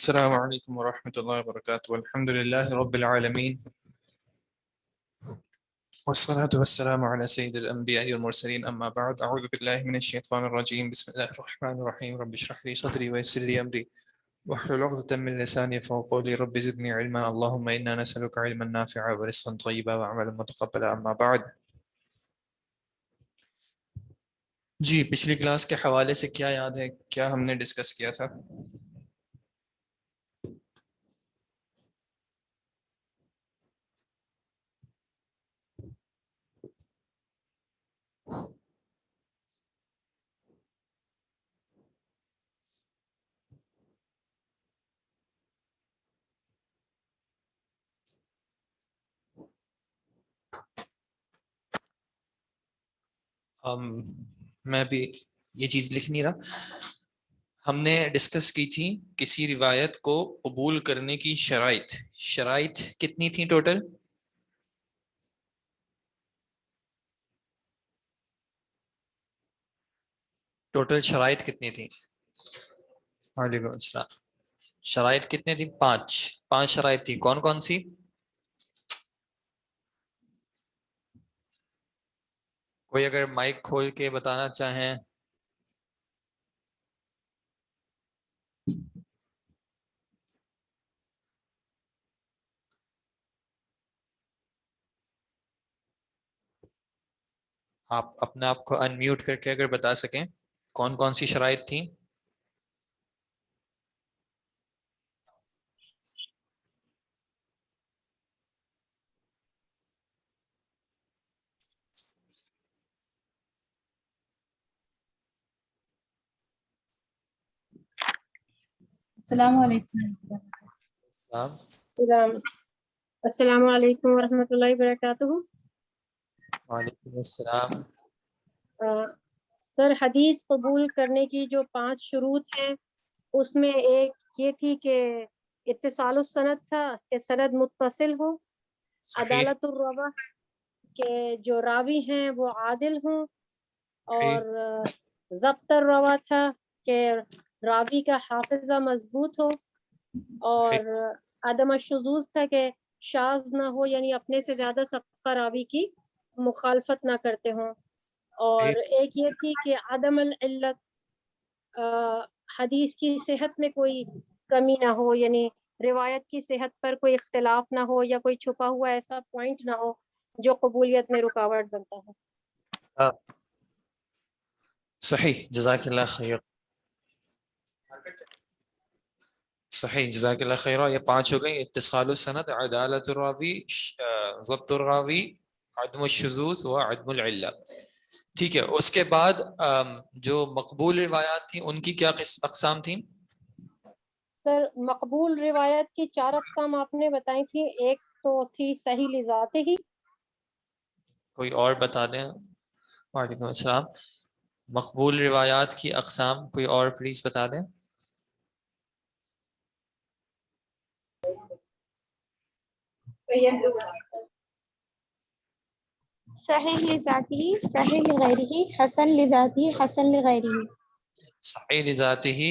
السلام علیکم ورحمۃ اللہ وبرکاتہ الحمد للہ رب العالمین والصلاة والسلام على سید الانبیاء والمرسلین اما بعد اعوذ باللہ من الشیطان الرجیم بسم اللہ الرحمن الرحیم رب اشرح لي صدری ويسر لي امری واحلل عقدۃ من لسانی يفقهوا قولی رب زدنی علما اللهم انا نسألك علما نافعا ورزقا طیبا وعملا متقبلا اما بعد. جی پچھلی کلاس کے حوالے سے کیا یاد ہے، کیا ہم نے ڈسکس کیا تھا؟ میں بھی یہ چیز لکھ نہیں رہا. ہم نے ڈسکس کی تھی کسی روایت کو قبول کرنے کی شرائط کتنی تھی ٹوٹل؟ شرائط کتنی تھی؟ وعلیکم السلام. شرائط کتنی تھی؟ پانچ شرائط تھی. کون کون سی؟ کوئی اگر مائک کھول کے بتانا چاہیں. آپ اپنے آپ کو انمیوٹ کر کے اگر بتا سکیں کون کون سی شرائط تھیں. السلام علیکم. السلام علیکم ورحمۃ اللہ وبرکاتہ. وعلیکم السلام. سر حدیث قبول کرنے کی جو 5 شروط ہیں اس میں ایک یہ تھی کہ اتصال السند تھا کہ سند متصل ہو. عدالت الروا کہ جو راوی ہیں وہ عادل ہوں. اور ضبط الروا تھا کہ راوی کا حافظہ مضبوط ہو. اور عدم الشذوذ تھا کہ شاذ نہ ہو، یعنی اپنے سے زیادہ سبقہ راوی کی مخالفت نہ کرتے ہوں. اور ایک یہ تھی کہ عدم العلت، حدیث کی صحت میں کوئی کمی نہ ہو، یعنی روایت کی صحت پر کوئی اختلاف نہ ہو یا کوئی چھپا ہوا ایسا پوائنٹ نہ ہو جو قبولیت میں رکاوٹ بنتا ہے. صحیح، جزاک اللہ خیر. صحیح، جزاک اللہ خیر. یہ 5 ہو گئی: اتصال السند، عدالت الراوی، ضبط الراوی، عدم الشذوذ و عدم العلت. ٹھیک ہے. اس کے بعد جو مقبول روایات تھیں ان کی کیا اقسام تھیں؟ سر مقبول روایت کی 4 اقسام آپ نے بتائی تھی. ایک تو تھی صحیح لذات ہی. کوئی اور بتا دیں؟ وعلیکم السلام. مقبول روایات کی اقسام کوئی اور پلیز بتا دیں. صحیح لذاتی، صحیح لغیرہ، حسن لذاتی، حسن لغیرہ. صحیح لذاتہ،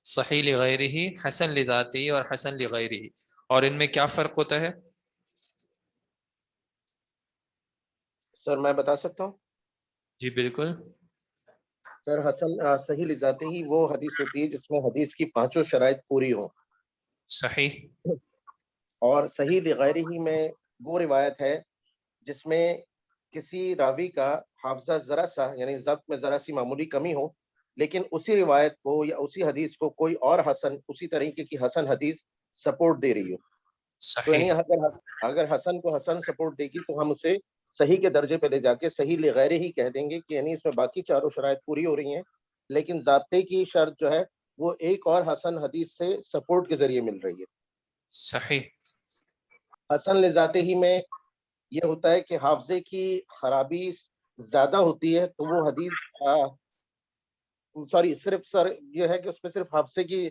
صحیح لغیرہ، حسن لذاتہ اور حسن لغیرہ. اور ان میں کیا فرق ہوتا ہے؟ سر میں بتا سکتا ہوں؟ جی بالکل. سر صحیح لذاتی ہی وہ حدیث ہوتی ہے جس میں حدیث کی 5 شرائط پوری ہوں. صحیح. اور صحیح لغیرہ ہی میں وہ روایت ہے جس میں کسی راوی کا حافظہ ذرا سا، یعنی ضبط میں ذرا سی معمولی کمی ہو، لیکن اسی روایت کو یا اسی حدیث کو کوئی اور حسن، اسی طریقے کی حسن حدیث سپورٹ دے رہی ہو. تو یعنی اگر حسن کو حسن سپورٹ دے گی تو ہم اسے صحیح کے درجے پہ لے جا کے صحیح لغیرہ ہی کہہ دیں گے کہ یعنی اس میں باقی 4 شرائط پوری ہو رہی ہیں، لیکن ضابطے کی شرط جو ہے وہ ایک اور حسن حدیث سے سپورٹ کے ذریعے مل رہی ہے. صحیح. حسن لذاتے ہی میں یہ ہوتا ہے کہ حافظے کی خرابی زیادہ ہوتی ہے تو وہ حدیث صرف یہ ہے کہ اس میں صرف حافظے کی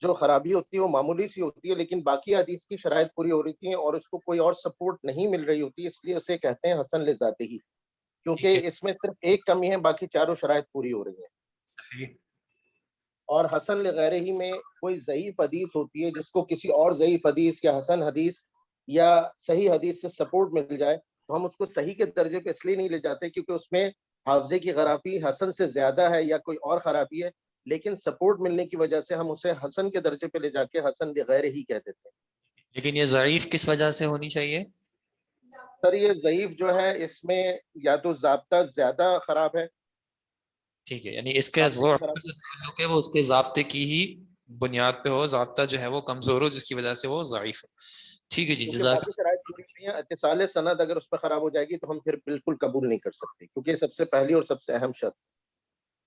جو خرابی ہوتی ہے وہ معمولی سی ہوتی ہے، لیکن باقی حدیث کی شرائط پوری ہو رہی تھی اور اس کو کوئی اور سپورٹ نہیں مل رہی ہوتی، اس لیے اسے کہتے ہیں حسن لذاتے ہی، کیونکہ اس میں صرف ایک کمی ہے، باقی 4 شرائط پوری ہو رہی ہیں. صحیح. اور حسن لغیرہ میں کوئی ضعیف حدیث ہوتی ہے جس کو کسی اور ضعیف حدیث یا حسن حدیث یا صحیح حدیث سے سپورٹ مل جائے تو ہم اس کو صحیح کے درجے پہ اس لیے نہیں لے جاتے کیونکہ اس میں حافظے کی خرابی حسن سے زیادہ ہے یا کوئی اور خرابی ہے، لیکن سپورٹ ملنے کی وجہ سے ہم اسے حسن کے درجے پہ لے جا کے حسن لغیرہ ہی کہہ دیتے ہیں۔ لیکن یہ ضعیف کس وجہ سے ہونی چاہیے؟ سر یہ ضعیف جو ہے اس میں یا تو ضابطہ زیادہ خراب ہے، ٹھیک ہے، یعنی اس کے ضابطے کی خرابی، تعلق ہے وہ اس کے ضابطے کی ہی بنیاد پہ ہو، ضابطہ جو ہے وہ کمزور ہو جس کی وجہ سے وہ ضعیف ہو۔ ٹھیک ہے جی، کیونکہ جزاک باقی شرائط پوری ہوئی ہیں، اتصال سند اگر اس پہ خراب ہو جائے گی تو ہم پھر بالکل قبول نہیں کر سکتے کیونکہ یہ سب سے پہلی اور سب سے اہم شرط۔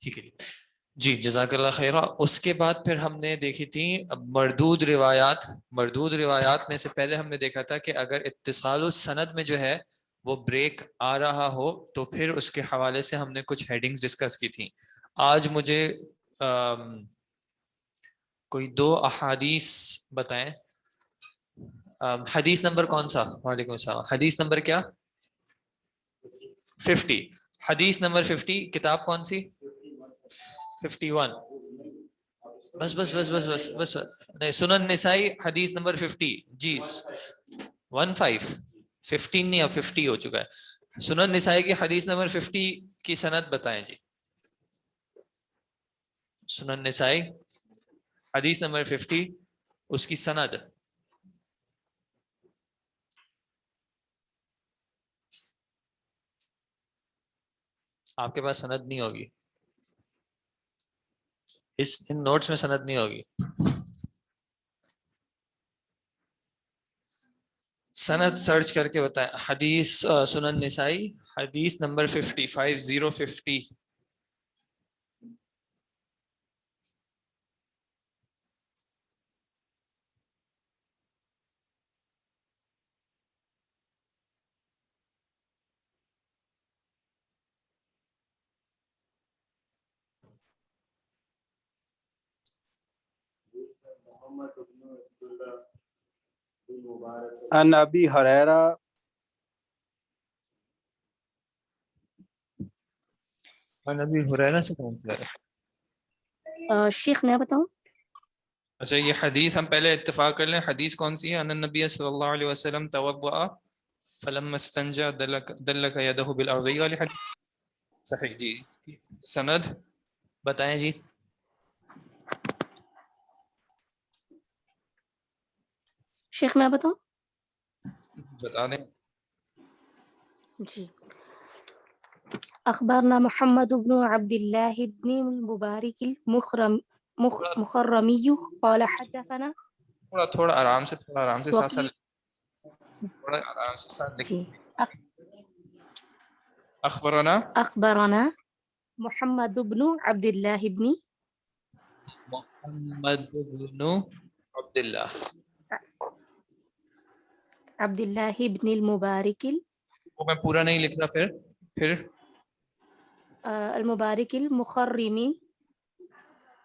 ٹھیک ہے جی، جزاک اللہ خیرہ۔ اس کے بعد پھر ہم نے دیکھی تھی مردود روایات۔ مردود روایات میں سے پہلے ہم نے دیکھا تھا کہ اگر اتصال السند میں جو ہے وہ بریک آ رہا ہو تو پھر اس کے حوالے سے ہم نے کچھ ہیڈنگز ڈسکس کی تھیں۔ آج مجھے کوئی 2 احادیث بتائیں۔ حدیث نمبر کون سا؟ وعلیکم السلام۔ حدیث نمبر کیا؟ 50۔ حدیث نمبر 50، کتاب کون سی؟ 51۔ بس بس بس بس بس بس نہیں، سنن نسائی حدیث نمبر 50 جی 15 نہیں، اب 50 ہو چکا ہے۔ سنن نسائی کی حدیث نمبر 50 کی سند بتائیں جی۔ سنن نسائی حدیث نمبر 50 اس کی سند۔ آپ کے پاس سند نہیں ہوگی، ان نوٹس میں سند نہیں ہوگی۔ سند سرچ کر کے بتائیں۔ حدیث سنن نسائی حدیث نمبر 50۔ عن ابی ہریرہ نبی ہریرہ سے کون سا ہے؟ شیخ میں بتاؤں؟ اچھا یہ حدیث ہم پہلے اتفاق کر لیں، حدیث کون سی ہے؟ ان النبی صلی اللہ علیہ وسلم توضأ فلما استنجى دلک یدہ بالارض، یہ والی حدیث صحیح جی۔ سند بتائیں جی۔ شیخ میں بتاؤں؟ بتا دیں۔ جی، اخبرنا محمد بن عبد الله بن المبارك المخرمي قال حدثنا تھوڑا آرام سے، تھوڑا آرام سے ساتھ وكيع. تھوڑا آرام سے ساتھ جی، اخبرنا محمد بن عبد الله بن محمد بن عبد الله بن المبارك وہ میں پورا نہیں لکھ رہا، پھر المبارك المخرمي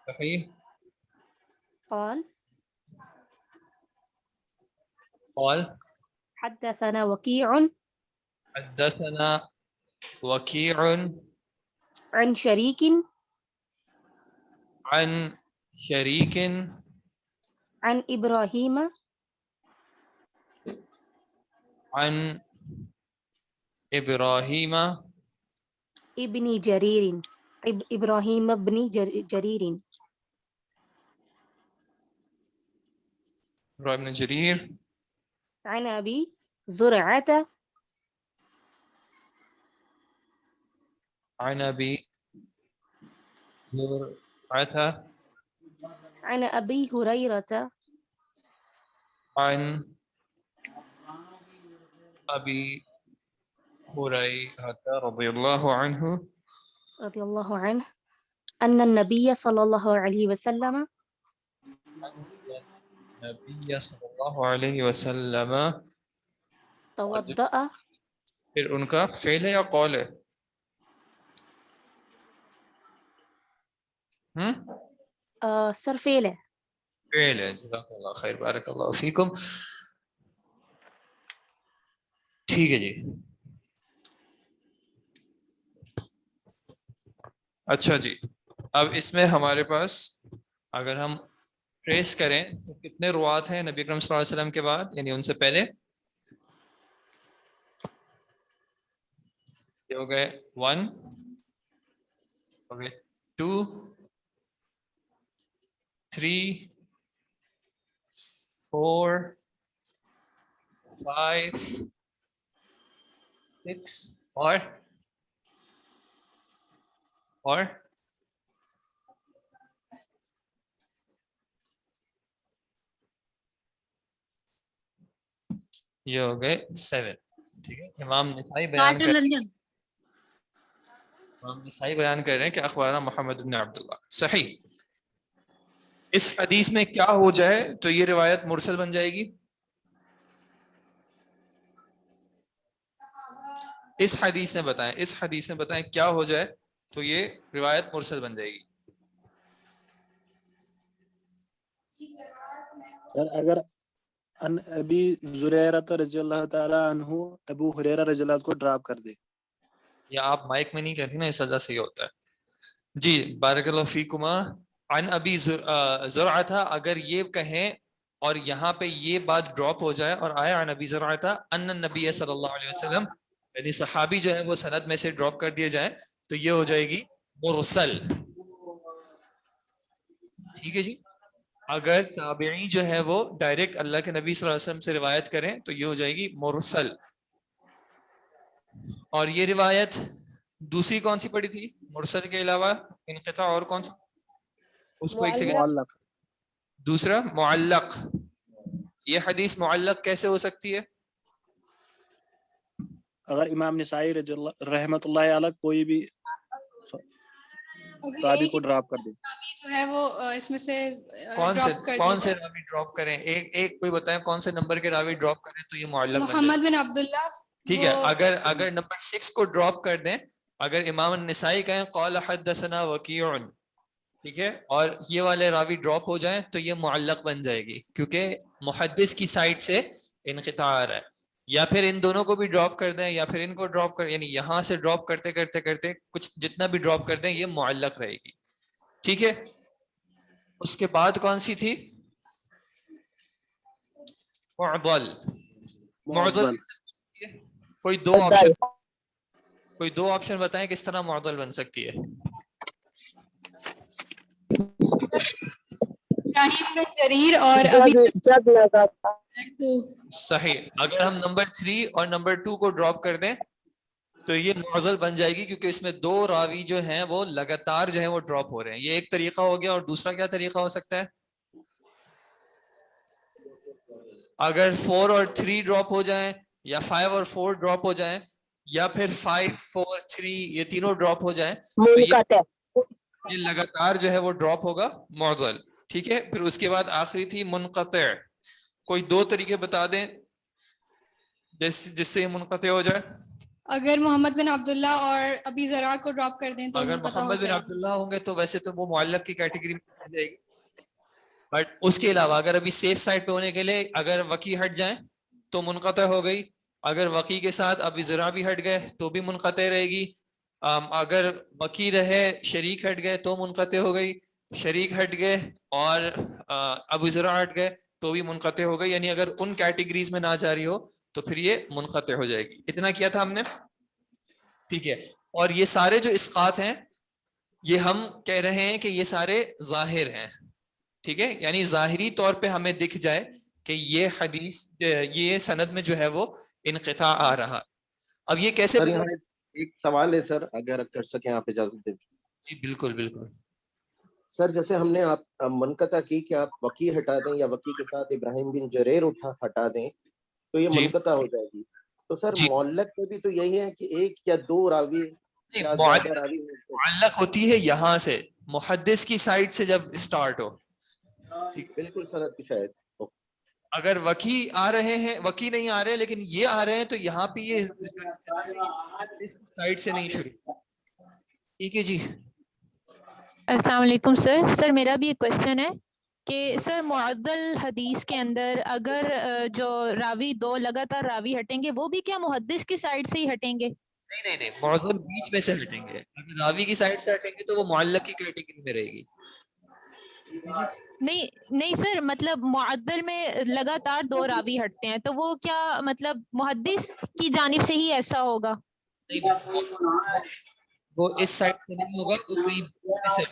صحیح قال حدثنا وكيع حدثنا وكيع عن شريك عن شريك عن إبراهيم عن إبراهيم ابن جرير إبراهيم بن جرير ابن جرير عن أبي زرعة عن أبي زرعة عن أبي هريرة عن أبي هريرة رضي الله عنه أن النبي صلى الله عليه وسلم النبي صلى الله عليه وسلم توضأ. پھر ان کا فعل ہے یا قول ہے؟ سر فعل ہے. فعل ہے، جزاک اللہ خیر، بارک اللہ فیکم۔ ٹھیک ہے جی۔ اچھا جی، اب اس میں ہمارے پاس اگر ہم ٹریس کریں تو کتنے روات ہیں نبی اکرم صلی اللہ علیہ وسلم کے بعد یعنی ان سے پہلے؟ یہ ہو گئے 1 ہو گئے 2 3 4 5 6 اور یہ ہو گئے 7. ٹھیک ہے. امام نسائی بیان کر رہے ہیں کہ اخبارنا محمد بن عبداللہ. صحیح. اس حدیث میں کیا ہو جائے تو یہ روایت مرسل بن جائے گی؟ اس حدیث میں بتائیں کیا ہو جائے تو یہ روایت مرسل بن جائے گی. سر اگر ان ابی زریرہ رضی اللہ تعالی عنہ ابو ہریرہ رضی اللہ عنہ کو ڈراپ کر دے. یا آپ مائک میں نہیں کہتی نا، اس وجہ سے یہ ہوتا ہے. جی بارک اللہ فیکما. عن ابی زرعہ تھا، اگر یہ کہیں اور یہاں پہ یہ بات ڈراپ ہو جائے اور آیا عن ابی زرعہ تھا ان النبی صلی اللہ علیہ وسلم، یعنی صحابی جو ہے وہ سند میں سے ڈراپ کر دیے جائیں تو یہ ہو جائے گی مرسل. ٹھیک ہے جی. اگر تابعی جو ہے وہ ڈائریکٹ اللہ کے نبی صلی اللہ علیہ وسلم سے روایت کریں تو یہ ہو جائے گی مرسل. اور یہ روایت دوسری کون سی پڑی تھی مرسل کے علاوہ انقطاع؟ اور کون سی؟ اس کو ایک سیکنڈ. معلق. دوسرا معلق. یہ حدیث معلق کیسے ہو سکتی ہے؟ اگر امام نسائی رضی اللہ رحمت اللہ علیہ کوئی بھی راوی کو ڈراپ کر دے جو ہے وہ اس میں سے کون سے راوی ڈراپ کریں؟ ایک کوئی بتائیں کون سے نمبر کے راوی ڈراپ کریں تو یہ معلق بن جائے. محمد بن عبداللہ. ٹھیک ہے. اگر نمبر 6 کو ڈراپ کر دیں، اگر امام النسائی کہیں قال حدثنا وکیع، ٹھیک ہے، اور یہ والے راوی ڈراپ ہو جائیں تو یہ معلق بن جائے گی کیونکہ محدث کی سائٹ سے انقطاع آ رہا ہے. یا پھر ان دونوں کو بھی ڈراپ کر دیں یا پھر ان کو ڈراپ کر، یعنی یہاں سے ڈراپ کرتے کرتے کرتے کچھ جتنا بھی ڈراپ کر دیں یہ معلق رہے گی. ٹھیک ہے. اس کے بعد کون سی تھی؟ معضل. کوئی دو آپشن بتائیں کس طرح معضل بن سکتی ہے. ابراہیم بن جریر اور جب لگا تھا. صحیح. اگر ہم نمبر 3 اور نمبر 2 کو ڈراپ کر دیں تو یہ معضل بن جائے گی کیونکہ اس میں دو راوی جو ہیں وہ لگاتار جو ہیں وہ ڈراپ ہو رہے ہیں. یہ ایک طریقہ ہو گیا. اور دوسرا کیا طریقہ ہو سکتا ہے؟ اگر 4 اور 3 ڈراپ ہو جائیں یا 5 اور 4 ڈراپ ہو جائیں یا پھر 5 4 3 یہ تینوں ڈراپ ہو جائیں تو یہ لگاتار جو ہے وہ ڈراپ ہوگا معضل. ٹھیک ہے. پھر اس کے بعد آخری تھی منقطع. کوئی دو طریقے بتا دیں جس سے یہ منقطع ہو جائے. اگر محمد بن عبداللہ اور ابی زرع کو ڈراپ کر دیں تو اگر محمد بن عبداللہ ہوں گے تو ویسے تو وہ معلق کی کیٹیگری میں آ جائے گی. بٹ اس کے علاوہ اگر ابھی سیف سائڈ پہ ہونے کے لیے اگر وکی ہٹ جائیں تو منقطع ہو گئی. اگر وکی کے ساتھ ابی زرع بھی ہٹ گئے تو بھی منقطع رہے گی. اگر وکی رہے شریک ہٹ گئے تو منقطع ہو گئی. شریک ہٹ گئے اور ابو زرع ہٹ گئے تو بھی منقطع ہو گئی. یعنی اگر ان کیٹیگریز میں نہ جاری ہو تو پھر یہ منقطع ہو جائے گی. اتنا کیا تھا ہم نے. ٹھیک ہے. اور یہ سارے جو اسقاط ہیں یہ ہم کہہ رہے ہیں کہ یہ سارے ظاہر ہیں. ٹھیک ہے. یعنی ظاہری طور پہ ہمیں دکھ جائے کہ یہ حدیث یہ سند میں جو ہے وہ انقطاع آ رہا. اب یہ کیسے؟ سر یہاں ایک سوال ہے سر، اگر کر سکیں آپ اجازت دیں. جی بالکل بالکل. سر جیسے ہم نے آپ منقطع کی کہ آپ وکی ہٹا دیں یا وکی کے ساتھ ابراہیم بن جریر ہٹا دیں تو یہ منقطع ہو جائے گی. تو سر معلق میں بھی تو یہی ہے کہ ایک یا دو راوی یا زیادہ راوی معلق ہوتی ہے یہاں سے محدث کی سائٹ سے جب اسٹارٹ ہو. بالکل سند کی شاید. اگر وکی آ رہے ہیں، وکی نہیں آ رہے لیکن یہ آ رہے ہیں تو یہاں پہ یہ سائٹ سے نہیں شروع. ٹھیک ہے جی. السلام علیکم سر میرا بھی ایک کوشچن ہے کہ سر معضل حدیث کے اندر اگر جو راوی دو لگاتار راوی ہٹیں گے وہ بھی کیا محدث کی سائڈ سے ہی ہٹیں گے؟ نہیں معضل بیچ میں سے ہٹیں گے. اگر راوی کی سائڈ سے ہٹیں گے تو وہ معلق کی کیٹیگری میں رہے گی. نہیں سر، مطلب معدل میں لگاتار 2 راوی ہٹتے ہیں تو وہ کیا مطلب محدث کی جانب سے ہی ایسا ہوگا؟ وہ اس سائڈ سے نہیں ہوگا، وہ کہیں بیچ میں سے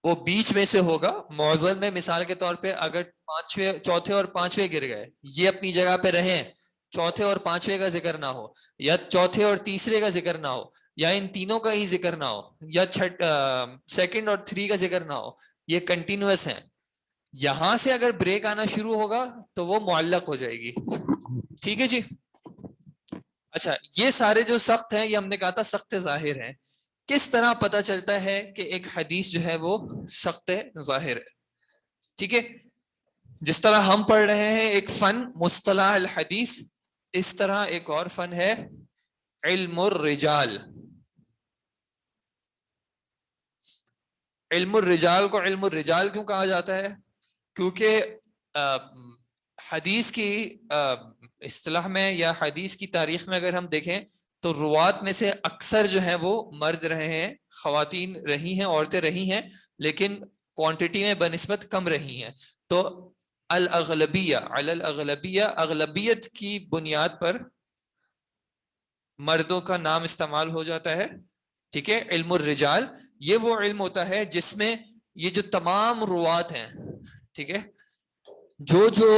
وہ بیچ میں سے ہوگا. معضل میں مثال کے طور پہ اگر چوتھے اور پانچویں گر گئے، یہ اپنی جگہ پہ رہیں، چوتھے اور پانچویں کا ذکر نہ ہو، یا چوتھے اور تیسرے کا ذکر نہ ہو، یا ان تینوں کا ہی ذکر نہ ہو، یا سیکنڈ اور 3 کا ذکر نہ ہو، یہ کنٹینیوس ہیں. یہاں سے اگر بریک آنا شروع ہوگا تو وہ معلق ہو جائے گی. ٹھیک ہے جی. اچھا، یہ سارے جو سخت ہیں، یہ ہم نے کہا تھا سخت ظاہر ہیں. کس طرح پتہ چلتا ہے کہ ایک حدیث جو ہے وہ سخت ظاہر ہے؟ ٹھیک ہے، جس طرح ہم پڑھ رہے ہیں ایک فن مصطلح الحدیث، اس طرح ایک اور فن ہے علم الرجال. علم الرجال کو علم الرجال کیوں کہا جاتا ہے؟ کیونکہ حدیث کی اصطلاح میں یا حدیث کی تاریخ میں اگر ہم دیکھیں تو روات میں سے اکثر جو ہیں وہ مرد رہے ہیں، خواتین رہی ہیں، عورتیں رہی ہیں، لیکن کوانٹٹی میں بنسبت کم رہی ہیں. تو الاغلبیہ علی الاغلبیہ، اغلبیت کی بنیاد پر مردوں کا نام استعمال ہو جاتا ہے. ٹھیک ہے، علم الرجال یہ وہ علم ہوتا ہے جس میں یہ جو تمام روات ہیں، ٹھیک ہے، جو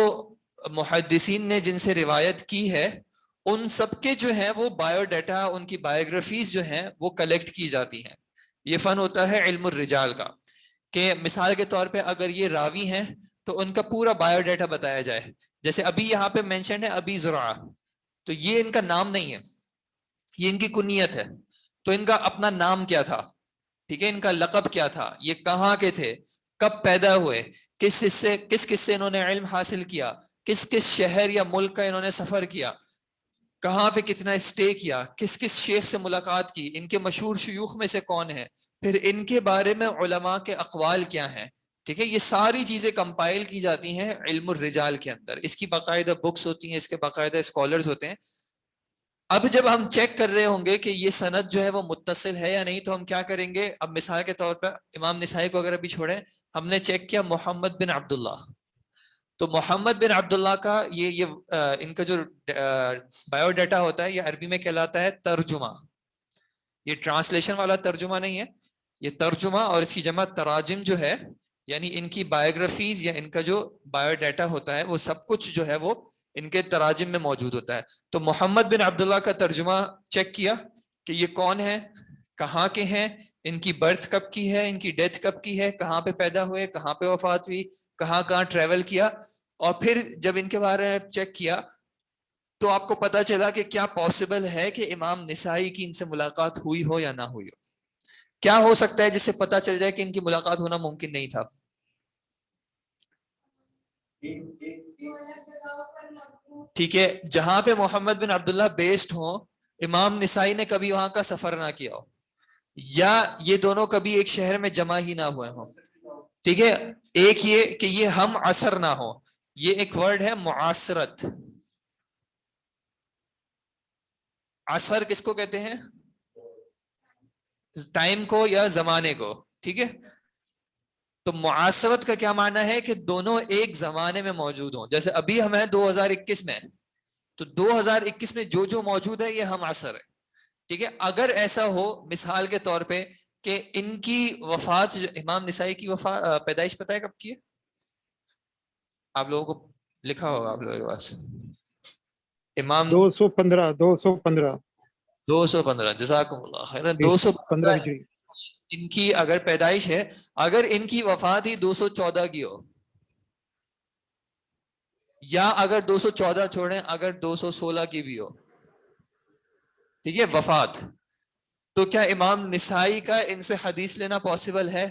محدثین نے جن سے روایت کی ہے، ان سب کے جو ہیں وہ بایو ڈیٹا، ان کی بایوگرافیز جو ہیں وہ کلیکٹ کی جاتی ہیں. یہ فن ہوتا ہے علم الرجال کا، کہ مثال کے طور پہ اگر یہ راوی ہیں تو ان کا پورا بایو ڈیٹا بتایا جائے. جیسے ابھی یہاں پہ مینشن ہے ابی زرع، تو یہ ان کا نام نہیں ہے، یہ ان کی کنیت ہے. تو ان کا اپنا نام کیا تھا، ٹھیک ہے، ان کا لقب کیا تھا، یہ کہاں کے تھے، کب پیدا ہوئے، کس سے انہوں نے علم حاصل کیا، کس شہر یا ملک کا انہوں نے سفر کیا، کہاں پہ کتنا اسٹے کیا، کس شیخ سے ملاقات کی، ان کے مشہور شیوخ میں سے کون ہیں، پھر ان کے بارے میں علماء کے اقوال کیا ہیں. ٹھیک ہے، یہ ساری چیزیں کمپائل کی جاتی ہیں علم الرجال کے اندر. اس کی باقاعدہ بکس ہوتی ہیں، اس کے باقاعدہ اسکالرز ہوتے ہیں. اب جب ہم چیک کر رہے ہوں گے کہ یہ سند جو ہے وہ متصل ہے یا نہیں، تو ہم کیا کریں گے؟ اب مثال کے طور پر امام نسائی کو اگر ابھی چھوڑیں، ہم نے چیک کیا محمد بن عبداللہ، تو محمد بن عبداللہ کا یہ ان کا جو بایو ڈیٹا ہوتا ہے یہ عربی میں کہلاتا ہے ترجمہ. یہ ٹرانسلیشن والا ترجمہ نہیں ہے، یہ ترجمہ، اور اس کی جمع تراجم جو ہے، یعنی ان کی بایوگرافیز یا ان کا جو بایو ڈیٹا ہوتا ہے وہ سب کچھ جو ہے وہ ان کے تراجم میں موجود ہوتا ہے. تو محمد بن عبداللہ کا ترجمہ چیک کیا کہ یہ کون ہے، کہاں کے ہیں، ان کی برتھ کب کی ہے، ان کی ڈیتھ کب کی ہے، کہاں پہ پیدا ہوئے، کہاں پہ وفات ہوئی، کہاں ٹریول کیا. اور پھر جب ان کے بارے میں چیک کیا تو آپ کو پتا چلا کہ کیا پاسبل ہے کہ امام نسائی کی ان سے ملاقات ہوئی ہو یا نہ ہوئی ہو. کیا ہو سکتا ہے جس سے پتا چل جائے کہ ان کی ملاقات ہونا ممکن نہیں تھا؟ ٹھیک ہے، جہاں پہ محمد بن عبداللہ بیسڈ ہوں، امام نسائی نے کبھی وہاں کا سفر نہ کیا ہو، یا یہ دونوں کبھی ایک شہر میں جمع ہی نہ ہوئے ہوں. ٹھیک ہے، ایک یہ کہ یہ ہم عصر نہ ہو، یہ ایک ورڈ ہے معاصرت. عصر کس کو کہتے ہیں؟ ٹائم کو یا زمانے کو. ٹھیک ہے، تو معاصرت کا کیا معنی ہے؟ کہ دونوں ایک زمانے میں موجود ہوں. جیسے ابھی ہم ہیں 2021 میں، تو 2021 میں جو موجود ہے یہ ہم عصر ہے. ٹھیک ہے، اگر ایسا ہو مثال کے طور پہ کہ ان کی وفات، امام نسائی کی وفات پیدائش پتہ ہے کب کی ہے؟ آپ لوگوں کو لکھا ہوگا آپ لوگوں کے پاس. امام 215 جزاکم اللہ خیر. 215 ہجری. ان کی اگر پیدائش ہے، اگر ان کی وفات ہی 214 کی ہو، یا اگر 214 چھوڑیں اگر 216 کی بھی ہو، ٹھیک ہے، وفات، تو کیا امام نسائی کا ان سے حدیث لینا پاسبل ہے؟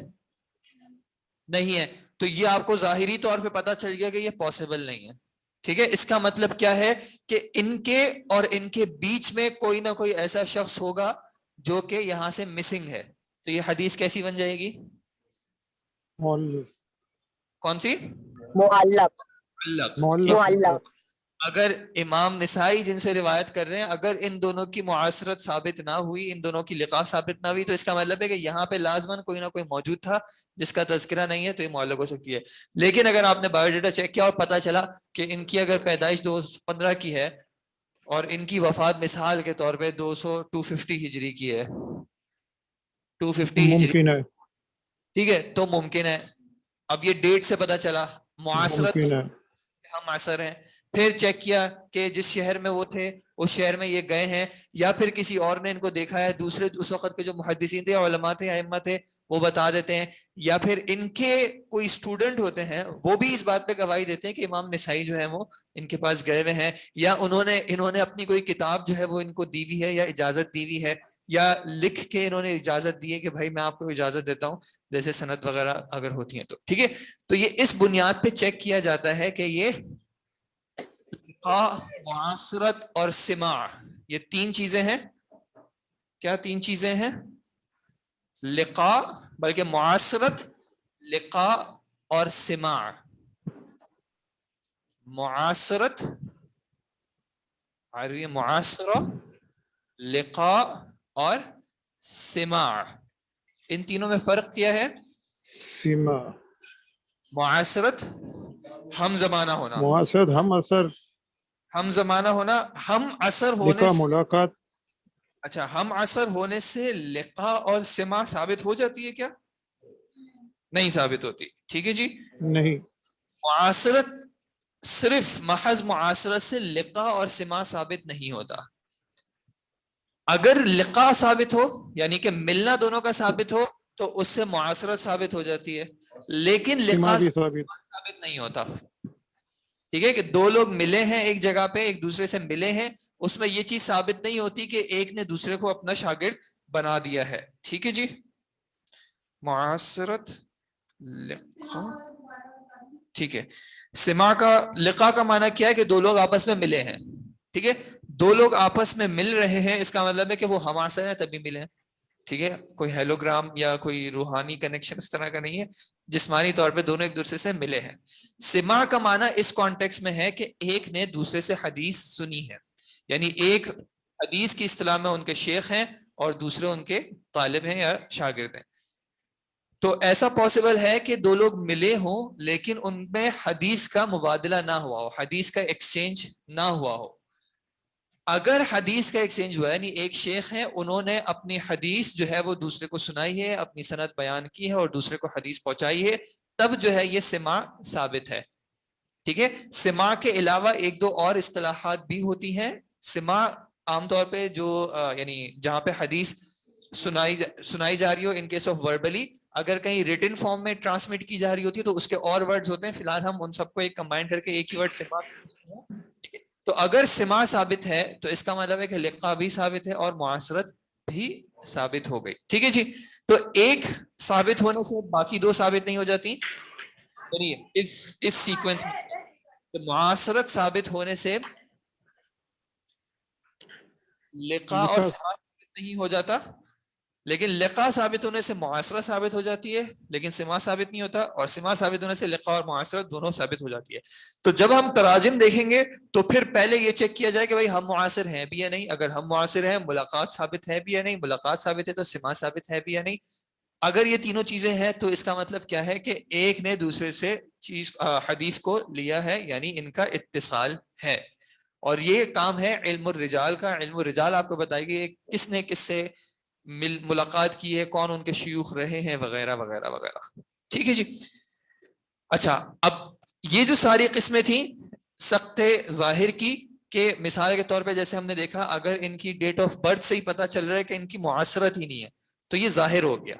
نہیں ہے. تو یہ آپ کو ظاہری طور پہ پتا چل گیا کہ یہ پاسبل نہیں ہے. ٹھیک ہے، اس کا مطلب کیا ہے کہ ان کے اور ان کے بیچ میں کوئی نہ کوئی ایسا شخص ہوگا جو کہ یہاں سے مسنگ ہے. تو یہ حدیث کیسی بن جائے گی؟ کون سی؟ معلق. معلق. معلق. اگر امام نسائی جن سے روایت کر رہے ہیں اگر ان دونوں کی معاصرت ثابت نہ ہوئی, ان دونوں کی لقاء ثابت نہ ہوئی, تو اس کا مطلب ہے کہ یہاں پہ لازماً کوئی نہ کوئی موجود تھا جس کا تذکرہ نہیں ہے, تو یہ معلق ہو سکتی ہے. لیکن اگر آپ نے بایو ڈیٹا چیک کیا اور پتا چلا کہ ان کی اگر پیدائش 2015 کی ہے اور ان کی وفات مثال کے طور پہ 250 ہجری کی ہے, 250 ہجری, ممکن ہے, ٹھیک ہے, تو ممکن ہے. اب یہ ڈیٹ سے پتا چلا, معاصرت ممکن ہے. ہم اثر ہیں. پھر چیک کیا کہ جس شہر میں وہ تھے اس شہر میں یہ گئے ہیں, یا پھر کسی اور نے ان کو دیکھا ہے, دوسرے اس وقت کے جو محدثین تھے, علماء تھے, ائمہ تھے, وہ بتا دیتے ہیں, یا پھر ان کے کوئی اسٹوڈنٹ ہوتے ہیں وہ بھی اس بات پہ گواہی دیتے ہیں کہ امام نسائی جو ہے وہ ان کے پاس گئے ہوئے ہیں, یا انہوں نے اپنی کوئی کتاب جو ہے وہ ان کو دی ہوئی ہے یا اجازت دی ہوئی ہے, یا لکھ کے انہوں نے اجازت دی ہے کہ بھائی میں آپ کو اجازت دیتا ہوں, جیسے سند وغیرہ اگر ہوتی ہیں تو ٹھیک ہے. تو یہ اس بنیاد پہ چیک کیا جاتا ہے کہ یہ معاصرت اور سماع, یہ تین چیزیں ہیں. کیا تین چیزیں ہیں؟ لقاء, بلکہ معاصرت, لقاء اور سماع. معاصرت, عربی معاصرہ, لقاء اور سماع. ان تینوں میں فرق کیا ہے؟ سیما, معاصرت ہم زمانہ ہونا, معاصرت ہم اثر, ہم زمانہ ہونا, ہم اثر ہونے لقاء سے, ملاقات. اچھا, ہم اثر ہونے سے لقاء اور سماع ثابت ہو جاتی ہے کیا؟ نہیں ثابت ہوتی. ٹھیک ہے جی. نہیں, معاصرت, صرف محض معاصرت سے لقاء اور سماع ثابت نہیں ہوتا. اگر لقاء ثابت ہو یعنی کہ ملنا دونوں کا ثابت ہو تو اس سے معاصرت ثابت ہو جاتی ہے, لیکن سیما لقاء بھی ثابت. ثابت نہیں ہوتا. ٹھیک ہے, کہ دو لوگ ملے ہیں ایک جگہ پہ, ایک دوسرے سے ملے ہیں, اس میں یہ چیز ثابت نہیں ہوتی کہ ایک نے دوسرے کو اپنا شاگرد بنا دیا ہے. ٹھیک ہے جی. معاصرت, لقاء, ٹھیک ہے. سماع کا, لقاء کا معنی کیا ہے کہ دو لوگ آپس میں ملے ہیں. ٹھیک ہے, دو لوگ آپس میں مل رہے ہیں, اس کا مطلب ہے کہ وہ ہم اثر ہیں تبھی ملے ہیں. ٹھیک ہے, کوئی ہیلوگرام یا کوئی روحانی کنیکشن اس طرح کا نہیں ہے, جسمانی طور پہ دونوں ایک دوسرے سے ملے ہیں. سماع کا معنی اس کانٹیکس میں ہے کہ ایک نے دوسرے سے حدیث سنی ہے, یعنی ایک حدیث کی اصطلاح میں ان کے شیخ ہیں اور دوسرے ان کے طالب ہیں یا شاگرد ہیں. تو ایسا پاسبل ہے کہ دو لوگ ملے ہوں لیکن ان میں حدیث کا مبادلہ نہ ہوا ہو, حدیث کا ایکسچینج نہ ہوا ہو. اگر حدیث کا ایکسچینج ہوا یعنی ایک شیخ ہیں, انہوں نے اپنی حدیث جو ہے وہ دوسرے کو سنائی ہے, اپنی سند بیان کی ہے اور دوسرے کو حدیث پہنچائی ہے, تب جو ہے یہ سماع ثابت ہے. ٹھیک ہے, سماع کے علاوہ ایک دو اور اصطلاحات بھی ہوتی ہیں. سماع عام طور پہ جو یعنی جہاں پہ حدیث سنائی جا رہی ہو, ان کیس آف وربلی, اگر کہیں ریٹن فارم میں ٹرانسمٹ کی جا رہی ہوتی ہے تو اس کے اور ورڈز ہوتے ہیں. فی الحال ہم ان سب کو ایک کمبائن کر کے ایک ہی ورڈ سماع. تو اگر سماع ثابت ہے تو اس کا مطلب ہے کہ لقاء بھی ثابت ہے اور معاصرت بھی ثابت ہو گئی. ٹھیک ہے جی. تو ایک ثابت ہونے سے باقی دو ثابت نہیں ہو جاتی. اس سیکوینس میں معاصرت ثابت ہونے سے لقاء اور سماع نہیں ہو جاتا, لیکن لقاء ثابت ہونے سے معاصرہ ثابت ہو جاتی ہے, لیکن سماع ثابت نہیں ہوتا, اور سماع ثابت ہونے سے لقاء اور معاصرت دونوں ثابت ہو جاتی ہے. تو جب ہم تراجم دیکھیں گے تو پھر پہلے یہ چیک کیا جائے کہ بھائی ہم معاصر ہیں بھی یا نہیں. اگر ہم معاصر ہیں, ملاقات ثابت ہے بھی یا نہیں, ملاقات ثابت ہے تو سماع ثابت ہے بھی یا نہیں. اگر یہ تینوں چیزیں ہیں تو اس کا مطلب کیا ہے کہ ایک نے دوسرے سے حدیث کو لیا ہے, یعنی ان کا اتصال ہے. اور یہ کام ہے علم الرجال کا. علم الرجال آپ کو بتائے گی کس نے کس سے ملاقات کی ہے, کون ان کے شیوخ رہے ہیں, وغیرہ وغیرہ وغیرہ. ٹھیک ہے جی. اچھا, اب یہ جو ساری قسمیں تھیں سخت ظاہر کی, کہ مثال کے طور پہ جیسے ہم نے دیکھا اگر ان کی ڈیٹ آف برتھ سے ہی پتہ چل رہا ہے کہ ان کی معاصرت ہی نہیں ہے تو یہ ظاہر ہو گیا.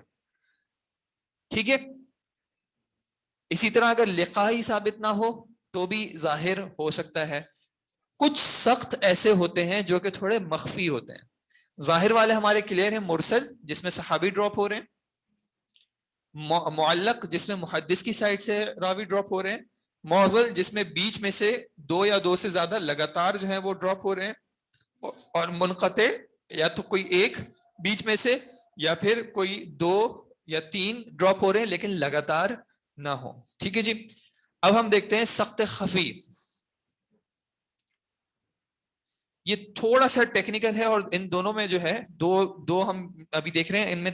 ٹھیک ہے. اسی طرح اگر لقاء ہی ثابت نہ ہو تو بھی ظاہر ہو سکتا ہے. کچھ سخت ایسے ہوتے ہیں جو کہ تھوڑے مخفی ہوتے ہیں. ظاہر والے ہمارے کلیئر ہیں, مرسل جس میں صحابی ڈراپ ہو رہے ہیں, معلق جس میں محدث کی سائڈ سے راوی ڈراپ ہو رہے ہیں, معضل جس میں بیچ میں سے دو یا دو سے زیادہ لگاتار جو ہیں وہ ڈراپ ہو رہے ہیں, اور منقطع یا تو کوئی ایک بیچ میں سے یا پھر کوئی دو یا تین ڈراپ ہو رہے ہیں لیکن لگاتار نہ ہو. ٹھیک ہے جی. اب ہم دیکھتے ہیں سخت خفی. یہ تھوڑا سا ٹیکنیکل ہے، اور ان دونوں میں جو ہے دو ہم ابھی دیکھ رہے ہیں، ان میں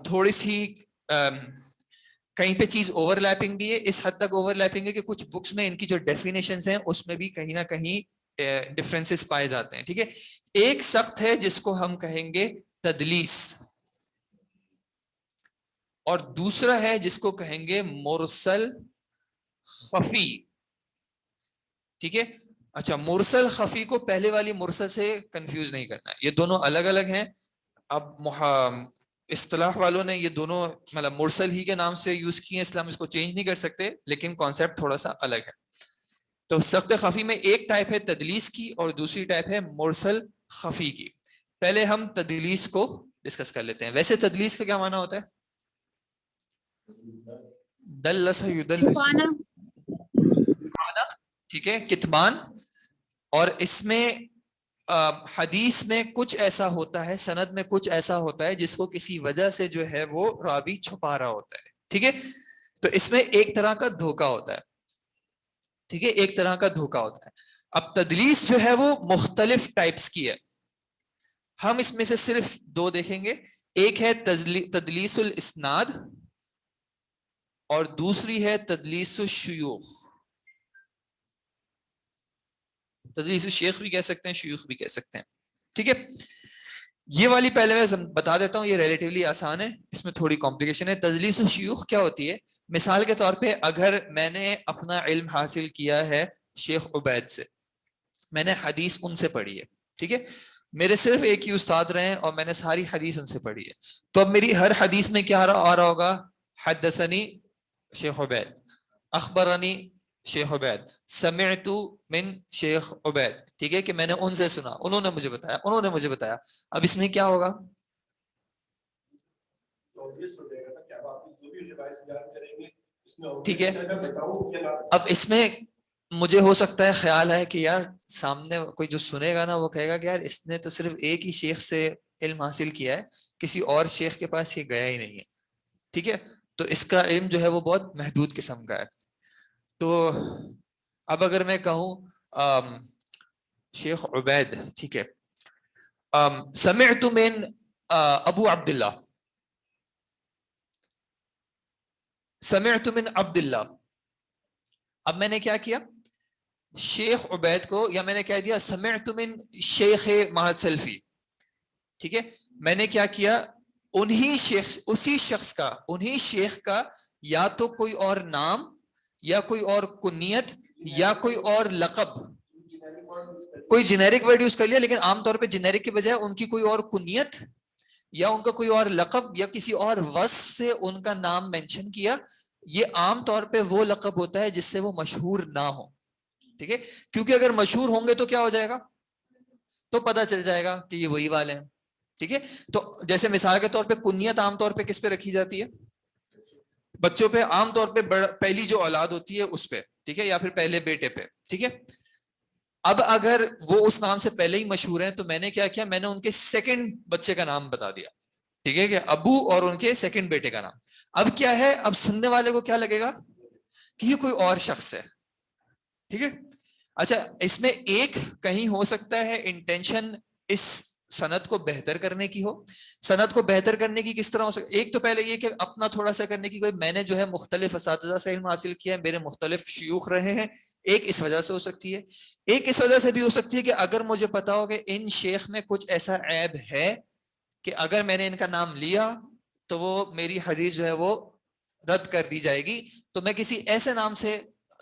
تھوڑی سی کہیں پہ چیز اوور لیپنگ بھی ہے، اس حد تک اوور لیپنگ ہے کہ کچھ بکس میں ان کی جو ڈیفینیشنز ہیں اس میں بھی کہیں نہ کہیں ڈفرینسز پائے جاتے ہیں. ٹھیک ہے، ایک سخت ہے جس کو ہم کہیں گے تدلیس، اور دوسرا ہے جس کو کہیں گے مرسل خفی. ٹھیک ہے، اچھا مرسل خفی کو پہلے والی مرسل سے کنفیوز نہیں کرنا ہے، یہ دونوں الگ الگ ہیں. اب اصطلاح والوں نے یہ دونوں مطلب مرسل ہی کے نام سے یوز کیے ہیں، اسلام اس کو چینج نہیں کر سکتے، لیکن کانسیپٹ تھوڑا سا الگ ہے. تو سخت خفی میں ایک ٹائپ ہے تدلیس کی اور دوسری ٹائپ ہے مرسل خفی کی. پہلے ہم تدلیس کو ڈسکس کر لیتے ہیں. ویسے تدلیس کا کیا معنی ہوتا ہے؟ دلس یدلس، ٹھیک ہے، کتمان. اور اس میں حدیث میں کچھ ایسا ہوتا ہے، سند میں کچھ ایسا ہوتا ہے جس کو کسی وجہ سے جو ہے وہ راوی چھپا رہا ہوتا ہے. ٹھیک ہے، تو اس میں ایک طرح کا دھوکا ہوتا ہے. ٹھیک ہے، ایک طرح کا دھوکا ہوتا ہے. اب تدلیس جو ہے وہ مختلف ٹائپس کی ہے، ہم اس میں سے صرف دو دیکھیں گے. ایک ہے تدلیس الاسناد اور دوسری ہے تدلیس الشیوخ. تدلیس الشیخ بھی کہہ سکتے ہیں، شیوخ بھی کہہ سکتے ہیں. ٹھیک ہے، یہ والی پہلے میں بتا دیتا ہوں، یہ ریلیٹیولی آسان ہے، اس میں تھوڑی کمپلیکیشن ہے. تدلیس الشیوخ کیا ہوتی ہے؟ مثال کے طور پہ اگر میں نے اپنا علم حاصل کیا ہے شیخ عبید سے، میں نے حدیث ان سے پڑھی ہے، ٹھیک ہے، میرے صرف ایک ہی استاد رہے ہیں اور میں نے ساری حدیث ان سے پڑھی ہے، تو اب میری ہر حدیث میں کیا آ رہا ہوگا؟ حدثنی شیخ عبید، اخبرنی شیخ عبید، سمعت من شیخ عبید. ٹھیک ہے، کہ میں نے ان سے سنا، انہوں نے مجھے بتایا، انہوں نے مجھے بتایا. اب اس میں کیا ہوگا؟ ٹھیک ہے، اب اس میں مجھے ہو سکتا ہے خیال ہے کہ یار سامنے کوئی جو سنے گا نا وہ کہے گا کہ یار اس نے تو صرف ایک ہی شیخ سے علم حاصل کیا ہے، کسی اور شیخ کے پاس یہ گیا ہی نہیں ہے. ٹھیک ہے، تو اس کا علم جو ہے وہ بہت محدود قسم کا ہے. تو اب اگر میں کہوں شیخ عبید، ٹھیک ہے، سمعت من ابو عبداللہ، سمعت من عبداللہ. اب میں نے کیا کیا؟ شیخ عبید کو، یا میں نے کہہ دیا سمعت من شیخ معہد سلفی. ٹھیک ہے، میں نے کیا کیا؟ انہی شیخ، اسی شخص کا، انہی شیخ کا یا تو کوئی اور نام یا کوئی اور کنیت یا کوئی اور لقب، کوئی جنیرک ورڈ یوز کر لیا، لیکن عام طور پہ جنیرک کے بجائے ان کی کوئی اور کنیت یا ان کا کوئی اور لقب یا کسی اور وصف سے ان کا نام مینشن کیا. یہ عام طور پہ وہ لقب ہوتا ہے جس سے وہ مشہور نہ ہو. ٹھیک ہے، کیونکہ اگر مشہور ہوں گے تو کیا ہو جائے گا؟ تو پتہ چل جائے گا کہ یہ وہی والے ہیں. ٹھیک ہے، تو جیسے مثال کے طور پہ کنیت عام طور پہ کس پہ رکھی جاتی ہے؟ بچوں پہ، عام طور پہ پہلی جو اولاد ہوتی ہے اس پہ، ٹھیک ہے، یا پھر پہلے بیٹے پہ. ٹھیک ہے، اب اگر وہ اس نام سے پہلے ہی مشہور ہیں تو میں نے کیا کیا؟ میں نے ان کے سیکنڈ بچے کا نام بتا دیا. ٹھیک ہے، کہ ابو اور ان کے سیکنڈ بیٹے کا نام. اب کیا ہے؟ اب سننے والے کو کیا لگے گا کہ یہ کوئی اور شخص ہے. ٹھیک ہے، اچھا اس میں ایک کہیں ہو سکتا ہے انٹینشن اس سند کو بہتر کرنے کی ہو. سند کو بہتر کرنے کی کس طرح ہو سکتا؟ ایک تو پہلے یہ کہ اپنا تھوڑا سا کرنے کی، کوئی میں نے جو ہے مختلف اساتذہ سے علم حاصل کیا ہے، میرے مختلف شیوخ رہے ہیں، ایک اس وجہ سے ہو سکتی ہے. ایک اس وجہ سے بھی ہو سکتی ہے کہ اگر مجھے پتا ہو کہ ان شیخ میں کچھ ایسا عیب ہے کہ اگر میں نے ان کا نام لیا تو وہ میری حدیث جو ہے وہ رد کر دی جائے گی، تو میں کسی ایسے نام سے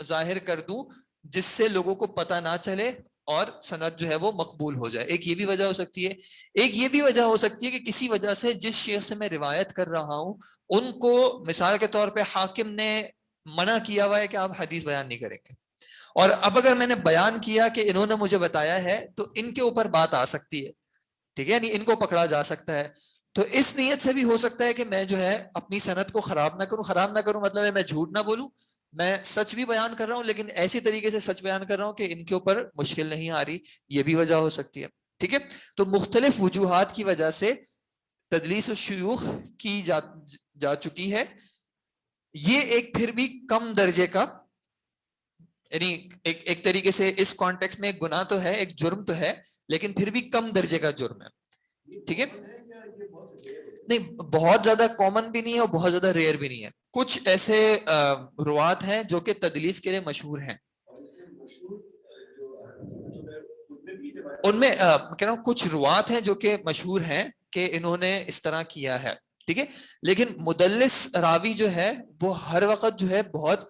ظاہر کر دوں جس سے لوگوں کو پتہ نہ چلے اور سند جو ہے وہ مقبول ہو جائے. ایک یہ بھی وجہ ہو سکتی ہے. ایک یہ بھی وجہ ہو سکتی ہے کہ کسی وجہ سے جس شیخ سے میں روایت کر رہا ہوں ان کو مثال کے طور پہ حاکم نے منع کیا ہوا ہے کہ آپ حدیث بیان نہیں کریں گے، اور اب اگر میں نے بیان کیا کہ انہوں نے مجھے بتایا ہے تو ان کے اوپر بات آ سکتی ہے. ٹھیک ہے، یعنی ان کو پکڑا جا سکتا ہے. تو اس نیت سے بھی ہو سکتا ہے کہ میں جو ہے اپنی سند کو خراب نہ کروں. خراب نہ کروں مطلب ہے میں جھوٹ نہ بولوں، میں سچ بھی بیان کر رہا ہوں لیکن ایسی طریقے سے سچ بیان کر رہا ہوں کہ ان کے اوپر مشکل نہیں آ رہی. یہ بھی وجہ ہو سکتی ہے. ٹھیک ہے، تو مختلف وجوہات کی وجہ سے تدلیس الشیوخ کی جا چکی ہے. یہ ایک پھر بھی کم درجے کا یعنی ایک طریقے سے اس کانٹیکس میں ایک گناہ تو ہے, ایک جرم تو ہے, لیکن پھر بھی کم درجے کا جرم ہے. ٹھیک ہے, نہیں بہت زیادہ کامن بھی نہیں ہے اور بہت زیادہ ریئر بھی نہیں ہے. کچھ ایسے روات ہیں جو کہ تدلیس کے لیے مشہور ہیں, ان میں کہہ رہا ہوں کچھ روات ہیں جو کہ مشہور ہیں کہ انہوں نے اس طرح کیا ہے. ٹھیک ہے, لیکن مدلس راوی جو ہے وہ ہر وقت جو ہے بہت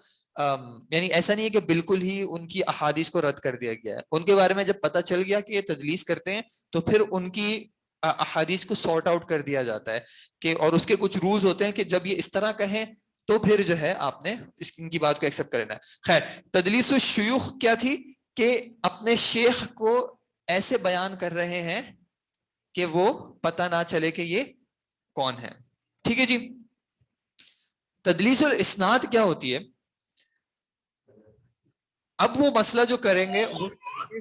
یعنی ایسا نہیں ہے کہ بالکل ہی ان کی احادیث کو رد کر دیا گیا ہے. ان کے بارے میں جب پتہ چل گیا کہ یہ تدلیس کرتے ہیں تو پھر ان کی احادیث کو سارٹ آؤٹ کر دیا جاتا ہے کہ, اور اس کے کچھ رولز ہوتے ہیں کہ جب یہ اس طرح کہیں تو پھر جو ہے آپ نے ان کی بات کو ایکسیپٹ کرنا ہے. خیر, تدلیس الشیوخ کیا تھی کہ اپنے شیخ کو ایسے بیان کر رہے ہیں کہ وہ پتہ نہ چلے کہ یہ کون ہے. ٹھیک ہے جی. تدلیس الاسناد کیا ہوتی ہے؟ اب وہ مسئلہ جو کریں گے وہ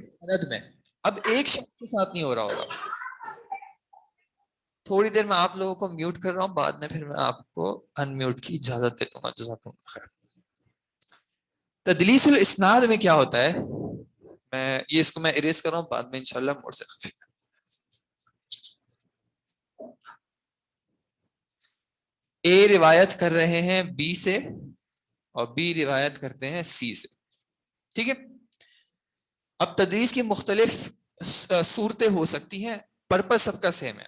سند میں, اب ایک شخص کے ساتھ نہیں ہو رہا ہوگا. تھوڑی دیر میں آپ لوگوں کو میوٹ کر رہا ہوں, بعد میں پھر میں آپ کو ان میوٹ کی اجازت دے دوں گا. جزاکم اللہ خیر. تدلیس الاسناد میں کیا ہوتا ہے, میں یہ اس کو میں اریز کر رہا ہوں, بعد میں انشاءاللہ موڑ سے اے روایت کر رہے ہیں بی سے اور بی روایت کرتے ہیں سی سے. ٹھیک ہے, اب تدریس کی مختلف صورتیں ہو سکتی ہیں, پرپس سب کا سیم ہے.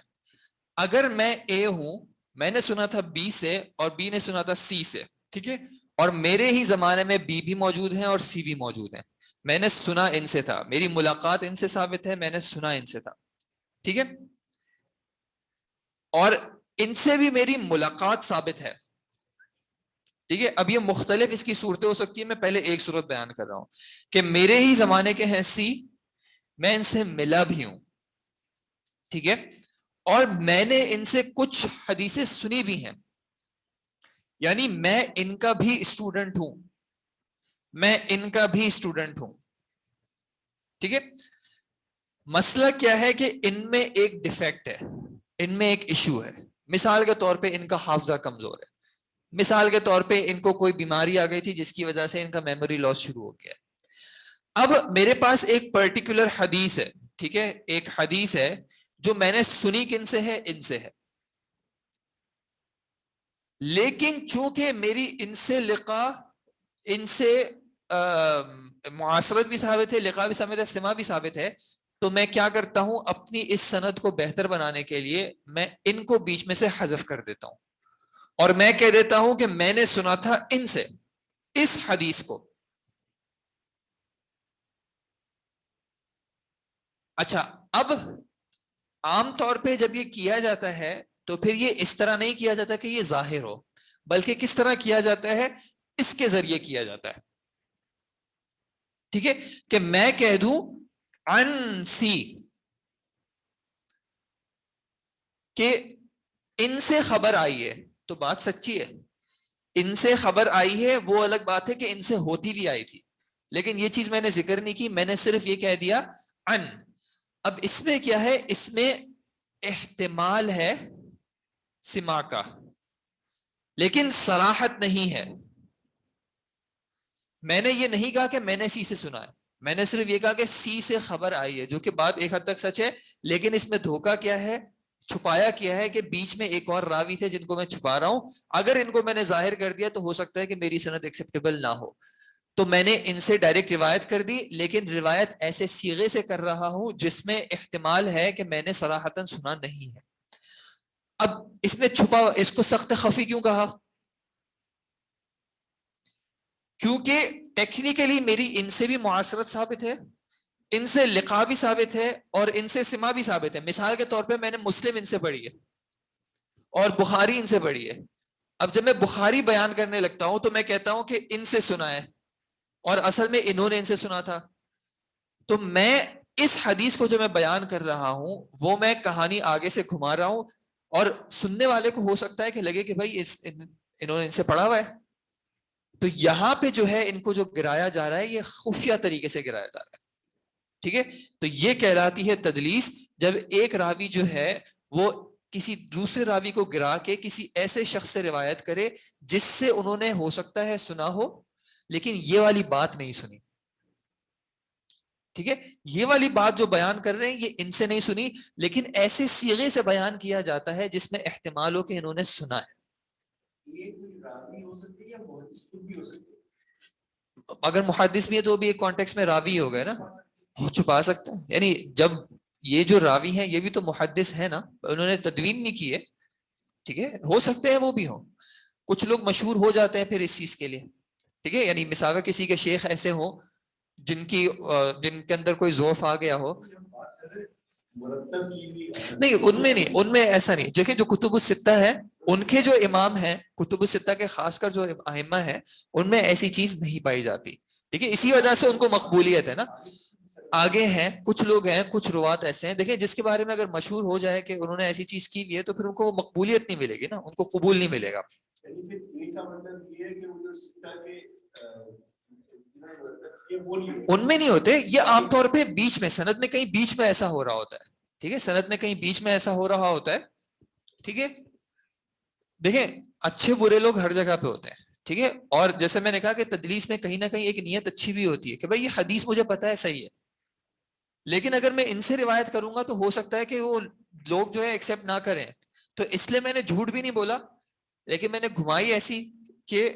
اگر میں اے ہوں, میں نے سنا تھا بی سے اور بی نے سنا تھا سی سے, ٹھیک ہے, اور میرے ہی زمانے میں بی بھی موجود ہیں اور سی بھی موجود ہیں. میں نے سنا ان سے تھا, میری ملاقات ان سے ثابت ہے, میں نے سنا ان سے تھا. ٹھیک ہے, اور ان سے بھی میری ملاقات ثابت ہے. ٹھیک ہے, اب یہ مختلف اس کی صورتیں ہو سکتی ہیں. میں پہلے ایک صورت بیان کر رہا ہوں کہ میرے ہی زمانے کے ہیں سی, میں ان سے ملا بھی ہوں. ٹھیک ہے, اور میں نے ان سے کچھ حدیثیں سنی بھی ہیں, یعنی میں ان کا بھی اسٹوڈنٹ ہوں, میں ان کا بھی اسٹوڈنٹ ہوں. ٹھیک ہے, مسئلہ کیا ہے کہ ان میں ایک ڈیفیکٹ ہے, ان میں ایک ایشو ہے. مثال کے طور پہ ان کا حافظہ کمزور ہے, مثال کے طور پہ ان کو کوئی بیماری آ گئی تھی جس کی وجہ سے ان کا میموری لاس شروع ہو گیا. اب میرے پاس ایک پرٹیکولر حدیث ہے, ٹھیک ہے, ایک حدیث ہے جو میں نے سنی کن سے ہے, ان سے ہے, لیکن چونکہ میری ان سے لقاء, ان سے معاصرت بھی ثابت ہے, لقاء بھی ثابت ہے, سماع بھی ثابت ہے, تو میں کیا کرتا ہوں اپنی اس سند کو بہتر بنانے کے لیے میں ان کو بیچ میں سے حذف کر دیتا ہوں اور میں کہہ دیتا ہوں کہ میں نے سنا تھا ان سے اس حدیث کو. اچھا, اب عام طور پہ جب یہ کیا جاتا ہے تو پھر یہ اس طرح نہیں کیا جاتا کہ یہ ظاہر ہو, بلکہ کس طرح کیا جاتا ہے, اس کے ذریعے کیا جاتا ہے. ٹھیک ہے, کہ میں کہہ دوں عن سی کہ ان سے خبر آئی ہے, تو بات سچی ہے, ان سے خبر آئی ہے, وہ الگ بات ہے کہ ان سے ہوتی بھی آئی تھی, لیکن یہ چیز میں نے ذکر نہیں کی, میں نے صرف یہ کہہ دیا عن. اب اس میں کیا ہے, اس میں احتمال ہے سماع کا, لیکن صراحت نہیں ہے. میں نے یہ نہیں کہا کہ میں نے سی سے سنا ہے, میں نے صرف یہ کہا کہ سی سے خبر آئی ہے, جو کہ بات ایک حد تک سچ ہے, لیکن اس میں دھوکہ کیا ہے, چھپایا کیا ہے کہ بیچ میں ایک اور راوی تھے جن کو میں چھپا رہا ہوں. اگر ان کو میں نے ظاہر کر دیا تو ہو سکتا ہے کہ میری سند ایکسیپٹیبل نہ ہو, تو میں نے ان سے ڈائریکٹ روایت کر دی, لیکن روایت ایسے صیغے سے کر رہا ہوں جس میں احتمال ہے کہ میں نے صراحتاً سنا نہیں ہے. اب اس میں چھپا, اس کو سخت خفی کیوں کہا, کیونکہ ٹیکنیکلی میری ان سے بھی معاصرت ثابت ہے, ان سے لقاء بھی ثابت ہے, اور ان سے سماع بھی ثابت ہے. مثال کے طور پہ میں نے مسلم ان سے پڑھی ہے اور بخاری ان سے پڑھی ہے. اب جب میں بخاری بیان کرنے لگتا ہوں تو میں کہتا ہوں کہ ان سے سنا ہے, اور اصل میں انہوں نے ان سے سنا تھا. تو میں اس حدیث کو جو میں بیان کر رہا ہوں وہ میں کہانی آگے سے گھما رہا ہوں, اور سننے والے کو ہو سکتا ہے کہ لگے کہ بھائی انہوں نے ان سے پڑھا ہوا ہے. تو یہاں پہ جو ہے ان کو جو گرایا جا رہا ہے یہ خفیہ طریقے سے گرایا جا رہا ہے. ٹھیک ہے, تو یہ کہلاتی ہے تدلیس, جب ایک راوی جو ہے وہ کسی دوسرے راوی کو گرا کے کسی ایسے شخص سے روایت کرے جس سے انہوں نے ہو سکتا ہے سنا ہو لیکن یہ والی بات نہیں سنی. ٹھیک ہے, یہ والی بات جو بیان کر رہے ہیں یہ ان سے نہیں سنی, لیکن ایسے صیغے سے بیان کیا جاتا ہے جس میں احتمال ہو کہ انہوں نے سنا ہے. اگر محدث بھی ہے تو بھی ایک کانٹیکس میں راوی ہو گئے نا, وہ چھپا سکتا ہے. یعنی جب یہ جو راوی ہیں یہ بھی تو محدث ہے نا, انہوں نے تدوین نہیں کی ہے, ٹھیک ہے, ہو سکتے ہیں وہ بھی ہوں. کچھ لوگ مشہور ہو جاتے ہیں پھر اس چیز کے لیے, ٹھیک ہے, یعنی مثال کسی کے شیخ ایسے ہوں جن کے اندر کوئی ضعف آ گیا ہو. نہیں, ان میں ایسا نہیں. دیکھیں جو کتب الستہ ہے ان کے جو امام ہیں, کتب الستہ کے خاص کر جو ائمہ ہیں, ان میں ایسی چیز نہیں پائی جاتی, ٹھیک ہے, اسی وجہ سے ان کو مقبولیت ہے نا. آگے ہیں کچھ لوگ ہیں, کچھ روات ایسے ہیں, دیکھیں جس کے بارے میں اگر مشہور ہو جائے کہ انہوں نے ایسی چیز کی ہوئی ہے تو پھر ان کو مقبولیت نہیں ملے گی نا, ان کو قبول نہیں ملے گا. ان میں نہیں ہوتے, یہ عام طور پہ بیچ میں, سند میں کہیں بیچ میں ایسا ہو رہا ہوتا ہے, ٹھیک ہے, سند میں کہیں بیچ میں ایسا ہو رہا ہوتا ہے, ٹھیک ہے. دیکھیں اچھے برے لوگ ہر جگہ پہ ہوتے ہیں, ٹھیک ہے, اور جیسے میں نے کہا کہ تدلیس میں کہیں نہ کہیں ایک نیت اچھی بھی ہوتی ہے کہ بھائی یہ حدیث مجھے پتا ہے صحیح ہے, لیکن اگر میں ان سے روایت کروں گا تو ہو سکتا ہے کہ وہ لوگ جو ہے ایکسیپٹ نہ کریں, تو اس لیے میں نے جھوٹ بھی نہیں بولا, لیکن میں نے گھمائی ایسی کہ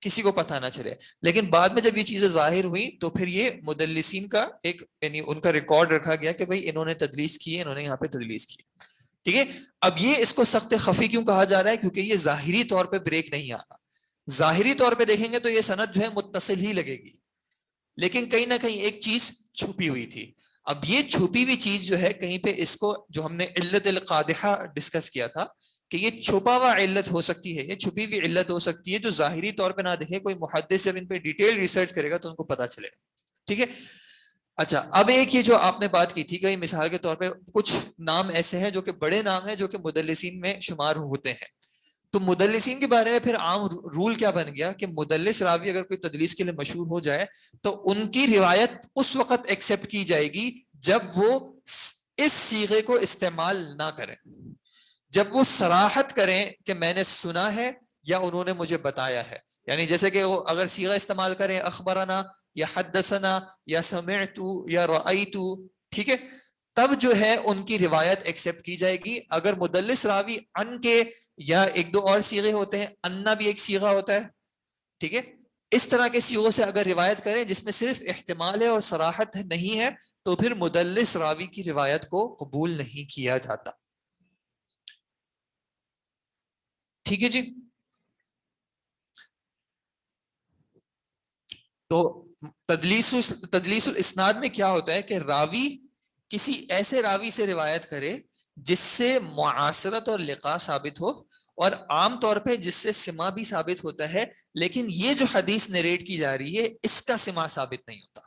کسی کو پتہ نہ چلے. لیکن بعد میں جب یہ چیزیں ظاہر ہوئی تو پھر یہ مدلسین کا ایک یعنی ان کا ریکارڈ رکھا گیا کہ بھائی انہوں نے تدلیس کی ہے, انہوں نے یہاں پہ تدلیس کی, ٹھیک ہے. اب یہ اس کو سخت خفی کیوں کہا جا رہا ہے, کیونکہ یہ ظاہری طور پہ بریک نہیں آتا. ظاہری طور پہ دیکھیں گے تو یہ سند جو ہے متصل ہی لگے گی, لیکن کہیں نہ کہیں ایک چیز چھپی ہوئی تھی. اب یہ چھپی ہوئی چیز جو ہے کہیں پہ اس کو جو ہم نے علت القادحہ ڈسکس کیا تھا کہ یہ چھپا ہوا علت ہو سکتی ہے, یہ چھپی ہوئی علت ہو سکتی ہے جو ظاہری طور پہ نہ دیکھے. کوئی محدث جب ان پہ ڈیٹیل ریسرچ کرے گا تو ان کو پتا چلے گا, ٹھیک ہے. اچھا, اب ایک یہ جو آپ نے بات کی تھی کہ مثال کے طور پہ کچھ نام ایسے ہیں جو کہ بڑے نام ہیں جو کہ مدلسین میں شمار ہوتے ہیں, تو مدلسین کے بارے میں پھر عام رول کیا بن گیا کہ مدلس راوی اگر کوئی تدلیس کے لیے مشہور ہو جائے تو ان کی روایت اس وقت ایکسیپٹ کی جائے گی جب وہ اس صیغے کو استعمال نہ کریں, جب وہ صراحت کریں کہ میں نے سنا ہے یا انہوں نے مجھے بتایا ہے. یعنی جیسے کہ وہ اگر صیغہ استعمال کریں اخبرنا یا حدثنا یا سمعت یا رأیت, ٹھیک ہے, تب جو ہے ان کی روایت ایکسیپٹ کی جائے گی. اگر مدلس راوی ان کے یا ایک دو اور صیغے ہوتے ہیں, انا بھی ایک صیغہ ہوتا ہے, ٹھیک ہے, اس طرح کے صیغوں سے اگر روایت کریں جس میں صرف احتمال ہے اور صراحت نہیں ہے تو پھر مدلس راوی کی روایت کو قبول نہیں کیا جاتا. ٹھیک ہے جی. تو تدلیس الاسناد میں کیا ہوتا ہے کہ راوی کسی ایسے راوی سے روایت کرے جس سے معاصرت اور لقاء ثابت ہو, اور عام طور پہ جس سے سما بھی ثابت ہوتا ہے, لیکن یہ جو حدیث نریٹ کی جا رہی ہے اس کا سما ثابت نہیں ہوتا,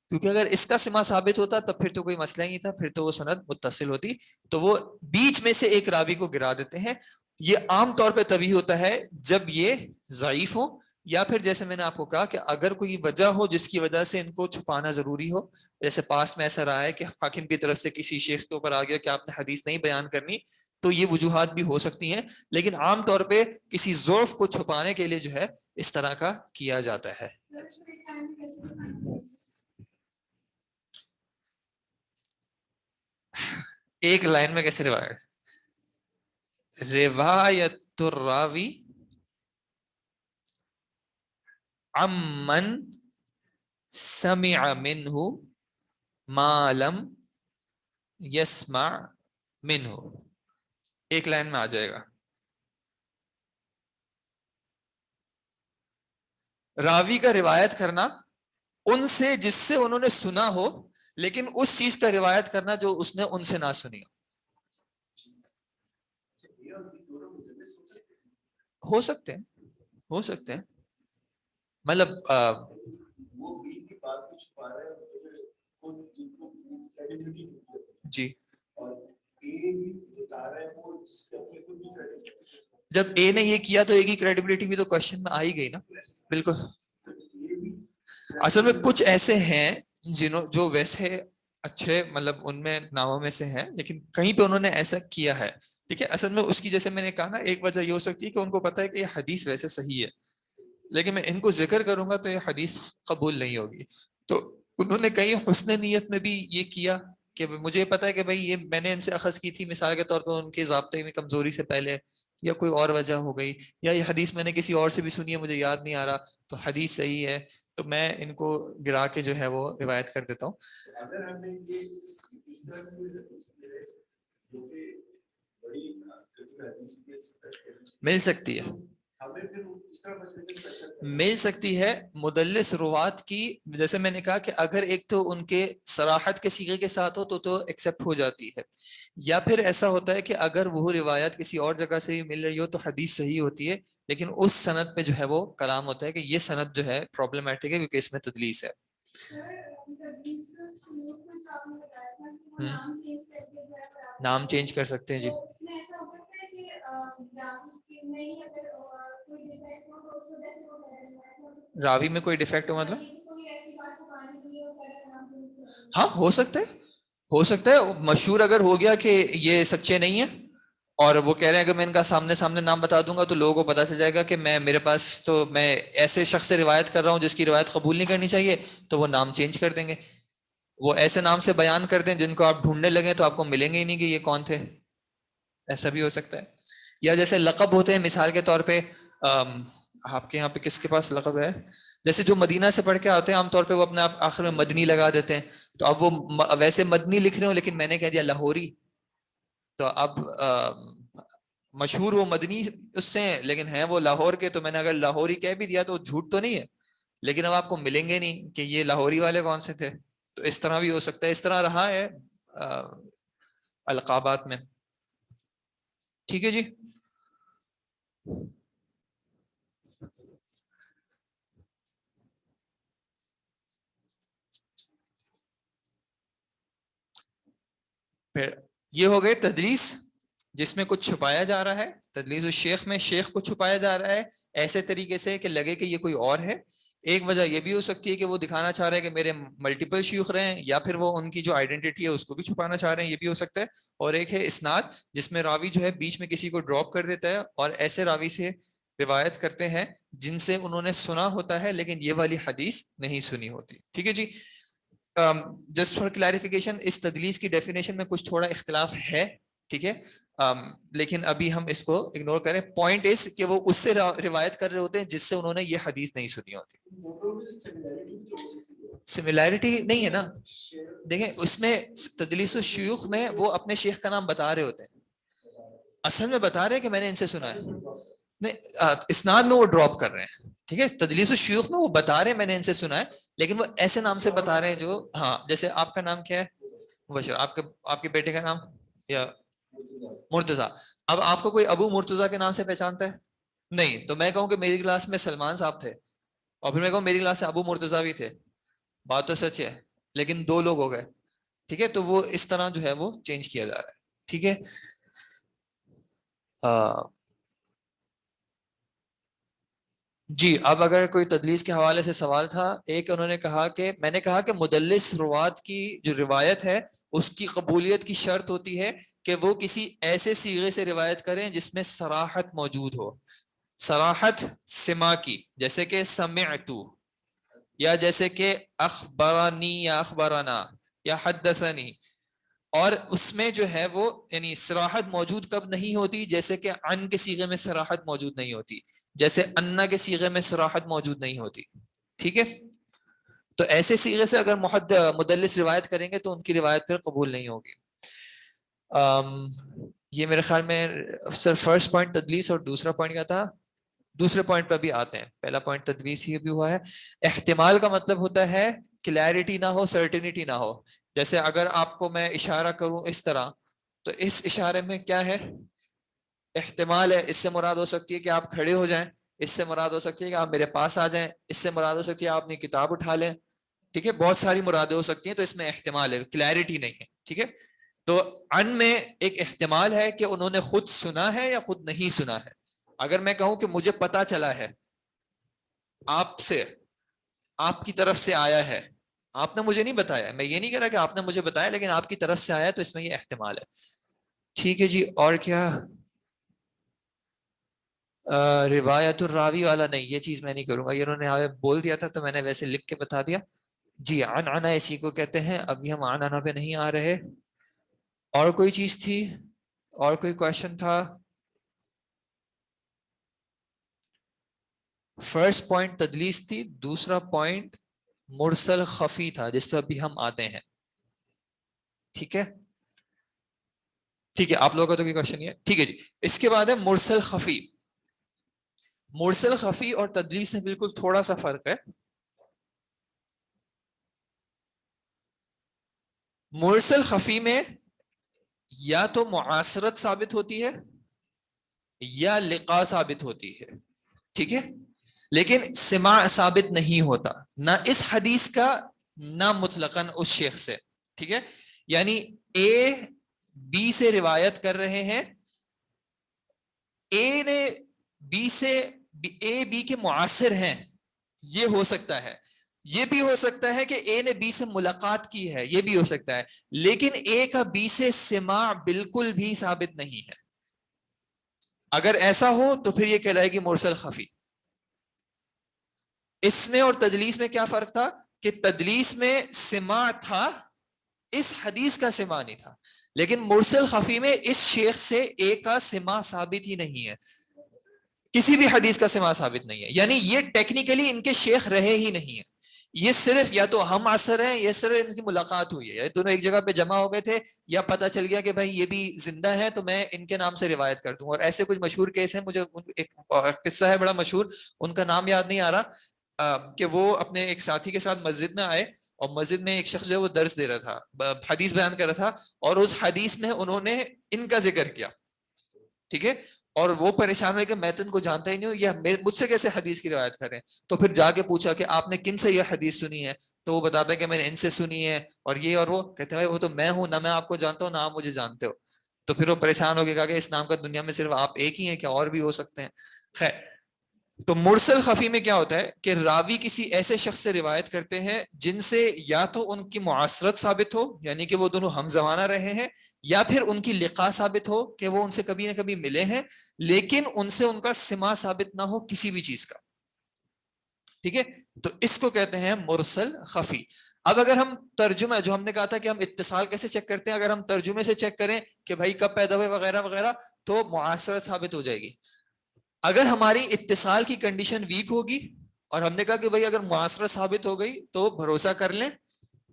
کیونکہ اگر اس کا سما ثابت ہوتا تب پھر تو کوئی مسئلہ ہی نہیں تھا, پھر تو وہ سند متصل ہوتی. تو وہ بیچ میں سے ایک راوی کو گرا دیتے ہیں. یہ عام طور پہ تبھی ہوتا ہے جب یہ ضعیف ہو, یا پھر جیسے میں نے آپ کو کہا کہ اگر کوئی وجہ ہو جس کی وجہ سے ان کو چھپانا ضروری ہو, جیسے پاس میں ایسا رہا ہے کہ حاکم کی طرف سے کسی شیخ کے اوپر آ گیا کہ آپ نے حدیث نہیں بیان کرنی, تو یہ وجوہات بھی ہو سکتی ہیں, لیکن عام طور پہ کسی ضعف کو چھپانے کے لیے جو ہے اس طرح کا کیا جاتا ہے. ایک لائن میں کیسے روایت الراوی عمن سمع منہ ما لم یسمع منہ, ایک لائن میں آ جائے گا. راوی کا روایت کرنا ان سے جس سے انہوں نے سنا ہو, لیکن اس چیز کا روایت کرنا جو اس نے ان سے نہ سنی ہو سکتے ہیں مطلب جی, جب اے نے یہ کیا تو اے کی کریڈیبلٹی بھی تو کوشچن میں آ ہی گئی نا. بالکل, اصل میں کچھ ایسے ہیں جو ویسے اچھے مطلب ان میں ناموں میں سے ہیں, لیکن کہیں پہ انہوں نے ایسا کیا ہے, ٹھیک ہے. اصل میں اس کی جیسے میں نے کہا نا ایک وجہ یہ ہو سکتی ہے کہ ان کو پتا ہے کہ یہ حدیث ویسے صحیح ہے, لیکن میں ان کو ذکر کروں گا تو یہ حدیث قبول نہیں ہوگی. تو انہوں نے کہیں حسن نیت میں بھی یہ کیا کہ مجھے پتا ہے کہ بھائی یہ میں نے ان سے اخذ کی تھی مثال کے طور پر ان کے ضابطے میں کمزوری سے پہلے، یا کوئی اور وجہ ہو گئی، یا یہ حدیث میں نے کسی اور سے بھی سنی ہے مجھے یاد نہیں آ رہا، تو حدیث صحیح ہے تو میں ان کو گرا کے جو ہے وہ روایت کر دیتا ہوں. مل سکتی ہے، مل سکتی ہے مدلس روات کی. جیسے میں نے کہا کہ اگر ایک تو ان کے صراحت کے صیغے کے ساتھ ہو تو ایکسیپٹ ہو جاتی ہے، یا پھر ایسا ہوتا ہے کہ اگر وہ روایت کسی اور جگہ سے مل رہی ہو تو حدیث صحیح ہوتی ہے، لیکن اس سند پہ جو ہے وہ کلام ہوتا ہے کہ یہ سند جو ہے پرابلمٹک ہے کیونکہ اس میں تدلیس ہے. نام چینج کر سکتے ہیں جی. راوی میں کوئی ڈیفیکٹ ہو مطلب؟ ہاں ہو سکتا ہے، ہو سکتا ہے مشہور اگر ہو گیا کہ یہ سچے نہیں ہیں اور وہ کہہ رہے ہیں اگر میں ان کا سامنے نام بتا دوں گا تو لوگوں کو پتا چل جائے گا کہ میرے پاس تو میں ایسے شخص سے روایت کر رہا ہوں جس کی روایت قبول نہیں کرنی چاہیے، تو وہ نام چینج کر دیں گے. وہ ایسے نام سے بیان کر دیں جن کو آپ ڈھونڈنے لگیں تو آپ کو ملیں گے ہی نہیں کہ یہ کون تھے. ایسا بھی ہو سکتا ہے. یا جیسے لقب ہوتے ہیں مثال کے طور پہ آپ کے یہاں پہ کس کے پاس لقب ہے؟ جیسے جو مدینہ سے پڑھ کے آتے ہیں عام طور پہ وہ اپنے آخر میں مدنی لگا دیتے ہیں، تو اب وہ ویسے مدنی لکھ رہے ہوں لیکن میں نے کہہ دیا لاہوری، تو اب مشہور وہ مدنی اس سے ہیں لیکن ہیں وہ لاہور کے، تو میں نے اگر لاہوری کہہ بھی دیا تو جھوٹ تو نہیں ہے، لیکن اب آپ کو ملیں گے نہیں کہ یہ لاہوری والے کون سے تھے. تو اس طرح بھی ہو سکتا ہے، اس طرح رہا ہے القابات میں. ٹھیک ہے جی. پھر یہ ہو گئے تدلیس جس میں کچھ چھپایا جا رہا ہے. تدلیس الشیخ میں شیخ کو چھپایا جا رہا ہے ایسے طریقے سے کہ لگے کہ یہ کوئی اور ہے. ایک وجہ یہ بھی ہو سکتی ہے کہ وہ دکھانا چاہ رہے ہیں کہ میرے ملٹیپل شیوخ رہے ہیں، یا پھر وہ ان کی جو آئیڈینٹی ہے اس کو بھی چھپانا چاہ رہے ہیں، یہ بھی ہو سکتا ہے. اور ایک ہے اسناد جس میں راوی جو ہے بیچ میں کسی کو ڈراپ کر دیتا ہے اور ایسے راوی سے روایت کرتے ہیں جن سے انہوں نے سنا ہوتا ہے لیکن یہ والی حدیث نہیں سنی ہوتی. ٹھیک ہے جی. جسٹ فار کلیریفیکیشن اس تدلیس کی ڈیفینیشن میں کچھ تھوڑا اختلاف ہے، ٹھیک ہے، لیکن ابھی ہم اس کو اگنور کریں. پوائنٹ اس کہ وہ اس سے روایت کر رہے ہوتے ہیں جس سے انہوں نے یہ حدیث نہیں سنی ہوتی. سملیرٹی نہیں ہے نا. دیکھیں اس میں تدلیس الشیوخ میں وہ اپنے شیخ کا نام بتا رہے ہوتے ہیں، اصل میں بتا رہے ہیں کہ میں نے ان سے سنا ہے. نہیں، اسناد میں وہ ڈراپ کر رہے ہیں. ٹھیک ہے، تدلیس الشیوخ میں وہ بتا رہے ہیں میں نے ان سے سنا ہے، لیکن وہ ایسے نام سے بتا رہے ہیں جو ہاں جیسے آپ کا نام کیا ہے مبشر، آپ کے بیٹے کا نام یا مرتضی. اب آپ کو کوئی ابو مرتضی کے نام سے پہچانتا ہے؟ نہیں. تو میں کہوں کہ میری کلاس میں سلمان صاحب تھے اور پھر میں کہوں میری کلاس سے ابو مرتضی بھی تھے، بات تو سچ ہے لیکن دو لوگ ہو گئے. ٹھیک ہے، تو وہ اس طرح جو ہے وہ چینج کیا جا رہا ہے. ٹھیک ہے. جی اب اگر کوئی تدلیس کے حوالے سے سوال تھا. ایک انہوں نے کہا کہ میں نے کہا کہ مدلس روات کی جو روایت ہے اس کی قبولیت کی شرط ہوتی ہے کہ وہ کسی ایسے صیغے سے روایت کریں جس میں صراحت موجود ہو. صراحت سما کی، جیسے کہ سمعتو، یا جیسے کہ اخبرانی یا اخبرنا یا حدثنی. اور اس میں جو ہے وہ یعنی صراحت موجود کب نہیں ہوتی؟ جیسے کہ ان کے صیغے میں صراحت موجود نہیں ہوتی، جیسے انا کے صیغے میں صراحت موجود نہیں ہوتی. ٹھیک ہے، تو ایسے صیغے سے اگر مدلس روایت کریں گے تو ان کی روایت پھر قبول نہیں ہوگی. یہ میرے خیال میں سر فرسٹ پوائنٹ تدلیس، اور دوسرا پوائنٹ کیا تھا؟ دوسرے پوائنٹ پہ بھی آتے ہیں. پہلا پوائنٹ تدلیس ہی بھی ہوا ہے. احتمال کا مطلب ہوتا ہے کلیئرٹی نہ ہو، سرٹینٹی نہ ہو. جیسے اگر آپ کو میں اشارہ کروں اس طرح تو اس اشارے میں کیا ہے؟ احتمال ہے. اس سے مراد ہو سکتی ہے کہ آپ کھڑے ہو جائیں، اس سے مراد ہو سکتی ہے کہ آپ میرے پاس آ جائیں، اس سے مراد ہو سکتی ہے آپ اپنی کتاب اٹھا لیں. ٹھیک ہے، بہت ساری مرادیں ہو سکتی ہیں، تو اس میں احتمال ہے، کلیئرٹی نہیں ہے. ٹھیک ہے، تو ان میں ایک احتمال ہے کہ انہوں نے خود سنا ہے یا خود نہیں سنا ہے. اگر میں کہوں کہ مجھے پتا چلا ہے آپ سے، آپ کی طرف سے آیا ہے، آپ نے مجھے نہیں بتایا، میں یہ نہیں کہہ رہا کہ آپ نے مجھے بتایا، لیکن آپ کی طرف سے آیا، تو اس میں یہ احتمال ہے. ٹھیک ہے جی. اور کیا؟ روایت الراوی والا نہیں، یہ چیز میں نہیں کروں گا، یہ انہوں نے بول دیا تھا تو میں نے ویسے لکھ کے بتا دیا. جی عنعنہ اسی کو کہتے ہیں. ابھی ہم عنعنہ پہ نہیں آ رہے. اور کوئی چیز تھی؟ اور کوئی کوشچن تھا؟ فرسٹ پوائنٹ تدلیس تھی, دوسرا پوائنٹ مرسل خفی تھا جس پہ ابھی ہم آتے ہیں. ٹھیک ہے ٹھیک ہے, آپ لوگوں کا تو کوئی کوشچن نہیں ہے. ٹھیک ہے جی, اس کے بعد ہے مرسل خفی. مرسل خفی اور تدلیس میں بالکل تھوڑا سا فرق ہے. مرسل خفی میں یا تو معاصرت ثابت ہوتی ہے یا لقاء ثابت ہوتی ہے. ٹھیک ہے, لیکن سماع ثابت نہیں ہوتا, نہ اس حدیث کا نہ مطلقاً اس شیخ سے. ٹھیک ہے, یعنی اے بی سے روایت کر رہے ہیں, اے نے بی سے, اے بی کے معاصر ہیں, یہ ہو سکتا ہے. یہ بھی ہو سکتا ہے کہ اے نے بی سے ملاقات کی ہے, یہ بھی ہو سکتا ہے. لیکن اے کا بی سے سماع بالکل بھی ثابت نہیں ہے. اگر ایسا ہو تو پھر یہ کہلائے گی مرسل خفی. اس میں اور تدلیس میں کیا فرق تھا کہ تدلیس میں سماع تھا, اس حدیث کا سماع نہیں تھا. لیکن مرسل خفی میں اس شیخ سے اے کا سماع ثابت ہی نہیں ہے, کسی بھی حدیث کا سماع ثابت نہیں ہے. یعنی یہ ٹیکنیکلی ان کے شیخ رہے ہی نہیں ہیں, یہ صرف یا تو ہم عصر ہیں یا صرف ان کی ملاقات ہوئی ہے, یا دونوں ایک جگہ پہ جمع ہو گئے تھے, یا پتہ چل گیا کہ بھائی یہ بھی زندہ ہے تو میں ان کے نام سے روایت کر دوں. اور ایسے کچھ مشہور کیس ہیں, مجھے ایک قصہ ہے بڑا مشہور, ان کا نام یاد نہیں آ رہا, کہ وہ اپنے ایک ساتھی کے ساتھ مسجد میں آئے, اور مسجد میں ایک شخص جو ہے وہ درس دے رہا تھا, حدیث بیان کر رہا تھا, اور اس حدیث میں انہوں نے ان کا ذکر کیا. ٹھیک ہے, اور وہ پریشان ہوئے کہ میں تو ان کو جانتا ہی نہیں ہوں, یہ مجھ سے کیسے حدیث کی روایت کریں. تو پھر جا کے پوچھا کہ آپ نے کن سے یہ حدیث سنی ہے, تو وہ بتاتا ہے کہ میں نے ان سے سنی ہے, اور یہ اور وہ. کہتے ہیں وہ تو میں ہوں, نہ میں آپ کو جانتا ہوں نہ آپ مجھے جانتے ہو. تو پھر وہ پریشان ہو کے کہا کہ اس نام کا دنیا میں صرف آپ ایک ہی ہیں کیا, اور بھی ہو سکتے ہیں. خیر, تو مرسل خفی میں کیا ہوتا ہے کہ راوی کسی ایسے شخص سے روایت کرتے ہیں جن سے یا تو ان کی معاصرت ثابت ہو, یعنی کہ وہ دونوں ہم زمانہ رہے ہیں, یا پھر ان کی لقاء ثابت ہو کہ وہ ان سے کبھی نہ کبھی ملے ہیں, لیکن ان سے ان کا سماع ثابت نہ ہو کسی بھی چیز کا. ٹھیک ہے, تو اس کو کہتے ہیں مرسل خفی. اب اگر ہم ترجمہ, جو ہم نے کہا تھا کہ ہم اتصال کیسے چیک کرتے ہیں, اگر ہم ترجمے سے چیک کریں کہ بھائی کب پیدا ہوئے وغیرہ وغیرہ, تو معاصرت ثابت ہو جائے گی. اگر ہماری اتصال کی کنڈیشن ویک ہوگی, اور ہم نے کہا کہ بھائی اگر معاصرت ثابت ہو گئی تو بھروسہ کر لیں,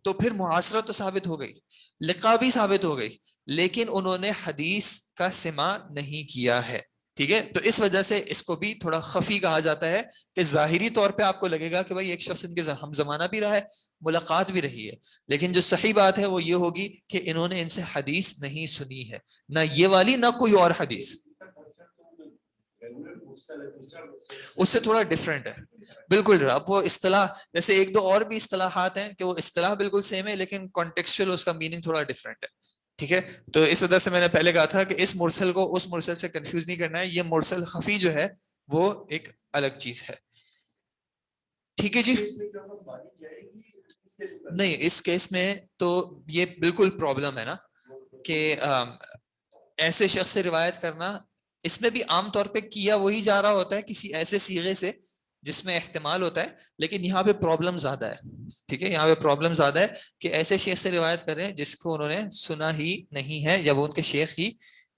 تو پھر معاصرت تو ثابت ہو گئی, لقاء بھی ثابت ہو گئی, لیکن انہوں نے حدیث کا سماع نہیں کیا ہے. ٹھیک ہے, تو اس وجہ سے اس کو بھی تھوڑا خفی کہا جاتا ہے, کہ ظاہری طور پہ آپ کو لگے گا کہ بھائی ایک شخص ان کے ہم زمانہ بھی رہا ہے, ملاقات بھی رہی ہے, لیکن جو صحیح بات ہے وہ یہ ہوگی کہ انہوں نے ان سے حدیث نہیں سنی ہے, نہ یہ والی نہ کوئی اور حدیث. اس سے تھوڑا ڈفرینٹ ہے بالکل. اب وہ اصطلاح, جیسے ایک دو اور بھی اصطلاحات ہیں کہ وہ اصطلاح بالکل سیم ہے, لیکن کانٹیکسچوئل اس کا میننگ تھوڑا ڈفرینٹ ہے. ٹھیک ہے, تو اس وجہ سے میں نے پہلے کہا تھا کہ اس مرسل کو اس مرسل سے کنفیوز نہیں کرنا ہے, یہ مرسل خفی جو ہے وہ ایک الگ چیز ہے. ٹھیک ہے جی, نہیں اس کیس میں تو یہ بالکل پرابلم ہے نا, کہ ایسے شخص سے روایت کرنا, اس میں بھی عام طور پہ کیا وہی جا رہا ہوتا ہے کسی ایسے صیغے سے جس میں احتمال ہوتا ہے, لیکن یہاں پہ پرابلم زیادہ ہے. ٹھیک ہے, یہاں پہ پرابلم زیادہ ہے کہ ایسے شیخ سے روایت کریں جس کو انہوں نے سنا ہی نہیں ہے, یا وہ ان کے شیخ ہی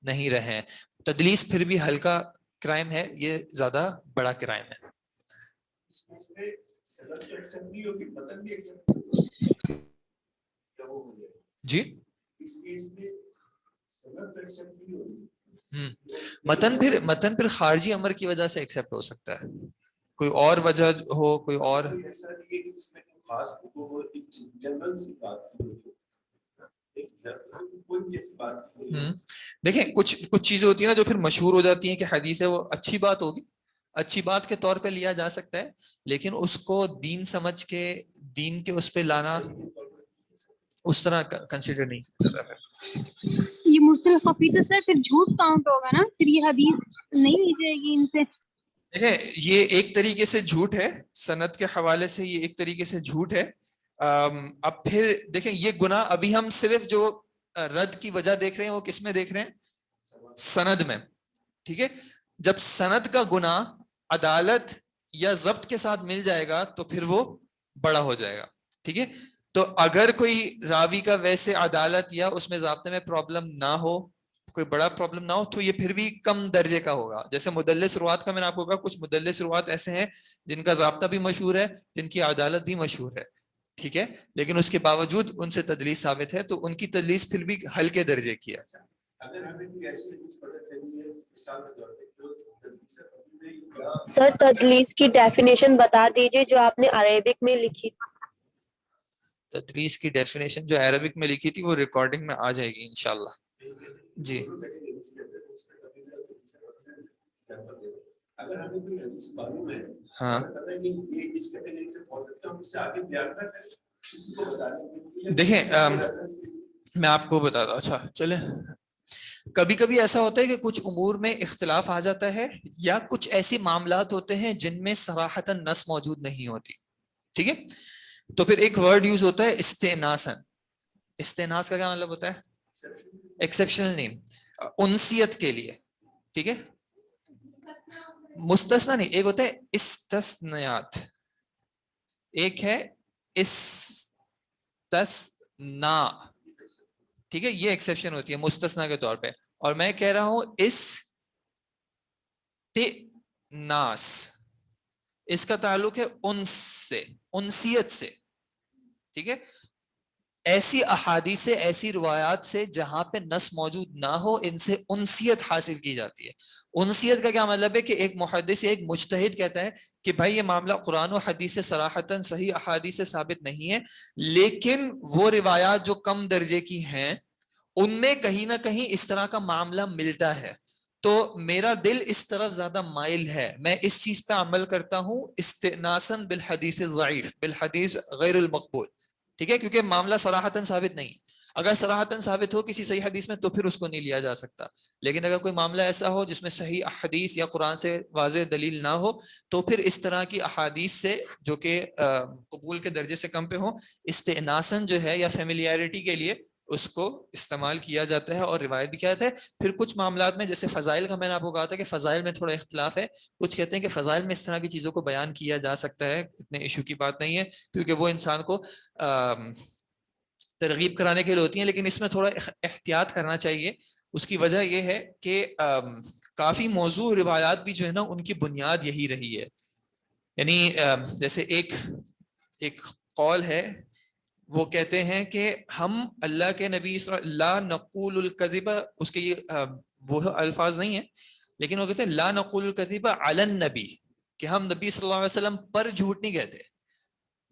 نہیں رہے ہیں. تدلیس پھر بھی ہلکا کرائم ہے, یہ زیادہ بڑا کرائم ہے. جی متن پھر خارجی امر کی وجہ سے ایکسیپٹ ہو سکتا ہے, کوئی اور وجہ ہو, کوئی اور. دیکھیں کچھ چیزیں ہوتی ہیں نا جو پھر مشہور ہو جاتی ہیں کہ حدیث ہے, وہ اچھی بات ہوگی, اچھی بات کے طور پہ لیا جا سکتا ہے, لیکن اس کو دین سمجھ کے دین کے اس پہ لانا اس طرح کنسیڈر نہیں کرتا ہے. یہ مرسل خفی تو سر پھر جھوٹ کاؤنٹ ہوگا نا, پھر یہ حدیث نہیں لی جائے گی ان سے. دیکھیں یہ ایک طریقے سے جھوٹ ہے, سند کے حوالے سے یہ ایک طریقے سے جھوٹ ہے. اب پھر دیکھیں یہ گناہ, ابھی ہم صرف جو رد کی وجہ دیکھ رہے ہیں وہ کس میں دیکھ رہے ہیں, سند میں. ٹھیک ہے, جب سند کا گناہ عدالت یا ضبط کے ساتھ مل جائے گا تو پھر وہ بڑا ہو جائے گا. ٹھیک ہے. تو اگر کوئی راوی کا ویسے عدالت یا اس میں ضابطے میں پرابلم نہ ہو, کوئی بڑا پرابلم نہ ہو, تو یہ پھر بھی کم درجے کا ہوگا. جیسے مدلس روات کا میں نے آپ کو کہا, کچھ مدلس روات ایسے ہیں جن کا ضابطہ بھی مشہور ہے, جن کی عدالت بھی مشہور ہے, ٹھیک ہے, لیکن اس کے باوجود ان سے تدلیس ثابت ہے, تو ان کی تدلیس پھر بھی ہلکے درجے کی ہے. سر تدلیس کی ڈیفینیشن بتا دیجئے جو آپ نے عربک میں لکھی. تدلیس کی ڈیفینیشن جو عربک میں لکھی تھی وہ ریکارڈنگ میں آ جائے گی انشاءاللہ. جی اگر ہمیں کوئی حدیث معلوم ہے, ہاں پتہ ہے کہ یہ اس کیٹیگری سے فال کرتا ہے, ہم اس سے آگے بیان نہ کریں, کسی کو بتانے کے لیے. دیکھیں میں آپ کو بتاتا ہوں. اچھا چلیں, کبھی کبھی ایسا ہوتا ہے کہ کچھ امور میں اختلاف آ جاتا ہے, یا کچھ ایسی معاملات ہوتے ہیں جن میں صراحتاً نص موجود نہیں ہوتی, ٹھیک ہے, تو پھر ایک ورڈ یوز ہوتا ہے استئناساً. استئناس کا کیا مطلب ہوتا ہے؟ ایکسیپشنل نیم, انسیت کے لیے, ٹھیک ہے. مستثنا نہیں, ایک ہوتا ہے استثنیات, ایک ہے استثنا, ٹھیک ہے, یہ ایکسیپشن ہوتی ہے مستثنا کے طور پہ. اور میں کہہ رہا ہوں استئناس, اس کا تعلق ہے انس سے, انسیت سے, ٹھیک ہے. ایسی احادیث سے, ایسی روایات سے جہاں پہ نص موجود نہ ہو, ان سے انسیت حاصل کی جاتی ہے. انسیت کا کیا مطلب ہے کہ ایک محدث یا ایک مجتہد کہتا ہے کہ بھائی یہ معاملہ قرآن و حدیث سے صراحتاً صحیح احادیث سے ثابت نہیں ہے, لیکن وہ روایات جو کم درجے کی ہیں ان میں کہیں نہ کہیں اس طرح کا معاملہ ملتا ہے, تو میرا دل اس طرف زیادہ مائل ہے, میں اس چیز پہ عمل کرتا ہوں استئناساً بالحدیث الضعیف, بالحدیث غیر المقبول, ٹھیک ہے, کیونکہ معاملہ صراحتاً ثابت نہیں. اگر صراحتاً ثابت ہو کسی صحیح حدیث میں تو پھر اس کو نہیں لیا جا سکتا, لیکن اگر کوئی معاملہ ایسا ہو جس میں صحیح حدیث یا قرآن سے واضح دلیل نہ ہو, تو پھر اس طرح کی احادیث سے جو کہ قبول کے درجے سے کم پہ ہوں, استئناساً جو ہے یا فیملیرٹی کے لیے اس کو استعمال کیا جاتا ہے اور روایت بھی کیا جاتا ہے. پھر کچھ معاملات میں جیسے فضائل کا میں نے آپ کو کہا تھا کہ فضائل میں تھوڑا اختلاف ہے, کچھ کہتے ہیں کہ فضائل میں اس طرح کی چیزوں کو بیان کیا جا سکتا ہے, اتنے ایشو کی بات نہیں ہے, کیونکہ وہ انسان کو ترغیب کرانے کے لیے ہوتی ہیں, لیکن اس میں تھوڑا احتیاط کرنا چاہیے. اس کی وجہ یہ ہے کہ کافی موضوع روایات بھی جو ہے نا ان کی بنیاد یہی رہی ہے. یعنی جیسے ایک قول ہے, وہ کہتے ہیں کہ ہم اللہ کے نبی لا نقول الکذب, اس کے یہ وہ الفاظ نہیں ہیں, لیکن وہ کہتے ہیں لا نقول الکذب علی النبی, کہ ہم نبی صلی اللہ علیہ وسلم پر جھوٹ نہیں کہتے.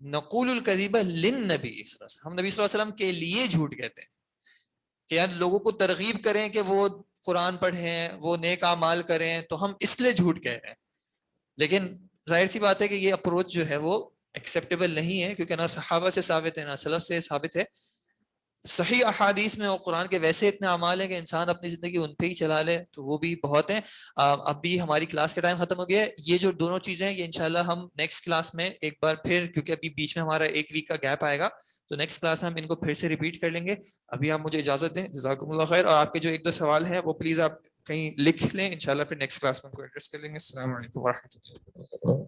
نقول الکذب للنبی, ہم نبی صلی اللہ علیہ وسلم کے لیے جھوٹ کہتے ہیں, کہ یار لوگوں کو ترغیب کریں کہ وہ قرآن پڑھیں, وہ نیک اعمال کریں, تو ہم اس لیے جھوٹ کہہ رہے ہیں. لیکن ظاہر سی بات ہے کہ یہ اپروچ جو ہے وہ ایکسیپٹیبل نہیں ہے, کیونکہ نہ صحابہ سے ثابت ہے نہ سلف سے ثابت ہے. صحیح احادیث میں اور قرآن کے ویسے اتنے اعمال ہیں کہ انسان اپنی زندگی ان پہ ہی چلا لے تو وہ بھی بہت ہیں. اب بھی ہماری کلاس کا ٹائم ختم ہو گیا ہے. یہ جو دونوں چیزیں ہیں یہ انشاءاللہ ہم نیکسٹ کلاس میں ایک بار پھر, کیونکہ ابھی بیچ میں ہمارا 1 ویک کا گیپ آئے گا, تو نیکسٹ کلاس میں ہم ان کو پھر سے ریپیٹ کر لیں گے. ابھی آپ مجھے اجازت دیں, جزاکم اللہ خیر. اور آپ کے جو 1-2 سوال ہیں وہ پلیز آپ کہیں لکھ لیں, انشاءاللہ پھر نیکسٹ کلاس میں ان کو ایڈریس کر لیں گے. السلام علیکم ورحمۃ اللہ.